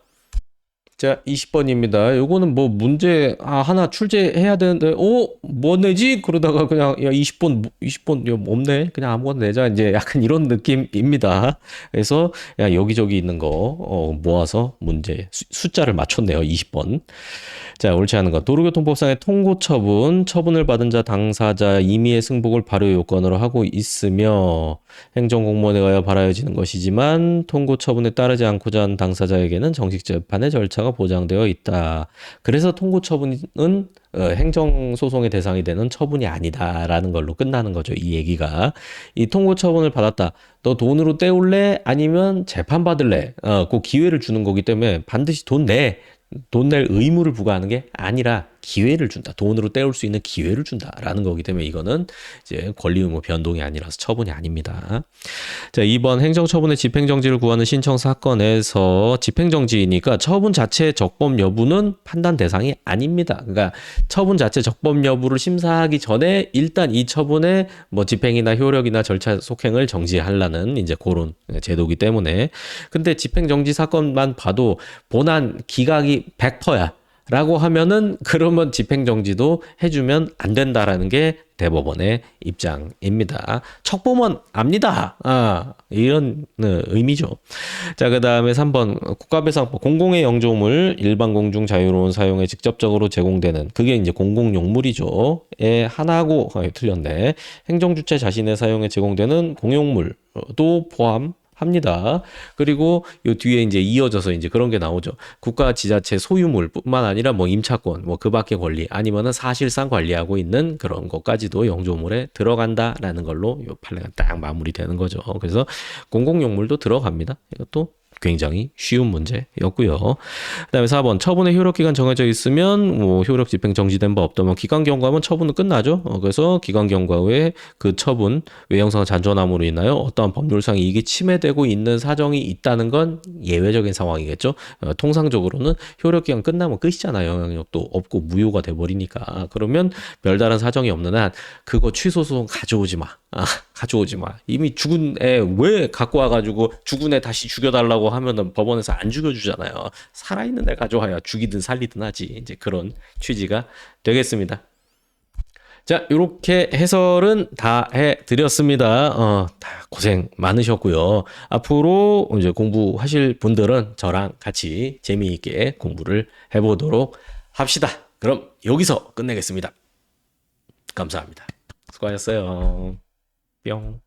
자, 20번입니다. 요거는 뭐 문제 하나 출제해야 되는데 뭐 내지? 그러다가 그냥 야 20번 없네. 그냥 아무거나 내자. 이제 약간 이런 느낌입니다. 그래서 야 여기저기 있는 거 모아서 문제 숫자를 맞췄네요. 20번. 자, 옳지 않은 거. 도로교통법상의 통고 처분을 받은 자 당사자 임의의 승복을 발효 요건으로 하고 있으며 행정공무원에 의하여 발하여지는 것이지만 통고 처분에 따르지 않고자 한 당사자에게는 정식 재판의 절차가 보장되어 있다. 그래서 통고 처분은 행정소송의 대상이 되는 처분이 아니다라는 걸로 끝나는 거죠. 이 얘기가. 이 통고 처분을 받았다. 너 돈으로 때울래? 아니면 재판받을래? 그 기회를 주는 거기 때문에 반드시 돈 낼 의무를 부과하는 게 아니라 기회를 준다. 돈으로 때울 수 있는 기회를 준다라는 거기 때문에 이거는 이제 권리 의무 변동이 아니라서 처분이 아닙니다. 자, 2번 행정처분의 집행정지를 구하는 신청 사건에서 집행정지이니까 처분 자체의 적법 여부는 판단 대상이 아닙니다. 그러니까 처분 자체 적법 여부를 심사하기 전에 일단 이 처분의 뭐 집행이나 효력이나 절차 속행을 정지하려는 이제 그런 제도이기 때문에 근데 집행정지 사건만 봐도 본안 기각이 100%야. 라고 하면은 그러면 집행정지도 해주면 안 된다라는 게 대법원의 입장입니다. 척보면 압니다. 이런 의미죠. 자, 그 다음에 3번 국가배상법 공공의 영조물 일반 공중 자유로운 사용에 직접적으로 제공되는 그게 이제 공공용물이죠. 하나고 틀렸네. 행정주체 자신의 사용에 제공되는 공용물도 포함 합니다. 그리고 요 뒤에 이제 이어져서 이제 그런 게 나오죠. 국가 지자체 소유물뿐만 아니라 뭐 임차권, 뭐 그 밖의 권리, 아니면은 사실상 관리하고 있는 그런 것까지도 영조물에 들어간다라는 걸로 요 판례가 딱 마무리되는 거죠. 그래서 공공용물도 들어갑니다. 이것도 굉장히 쉬운 문제였고요. 그다음에 4번 처분의 효력 기간 정해져 있으면 뭐 효력 집행 정지된 바 없다. 뭐 기간 경과하면 처분은 끝나죠. 그래서 기간 경과 후에 그 처분 외형상 잔존함으로 인하여 어떠한 법률상 이익이 침해되고 있는 사정이 있다는 건 예외적인 상황이겠죠. 통상적으로는 효력 기간 끝나면 끝이잖아요. 영향력도 없고 무효가 돼 버리니까. 그러면 별다른 사정이 없는 한 그거 취소 소송 가져오지 마. 가져오지 마. 이미 죽은 애 왜 갖고 와가지고 죽은 애 다시 죽여달라고 하면은 법원에서 안 죽여주잖아요. 살아있는 애 가져와야 죽이든 살리든 하지. 이제 그런 취지가 되겠습니다. 자, 이렇게 해설은 다 해드렸습니다. 다 고생 많으셨고요. 앞으로 이제 공부하실 분들은 저랑 같이 재미있게 공부를 해보도록 합시다. 그럼 여기서 끝내겠습니다. 감사합니다. 수고하셨어요. 뿅.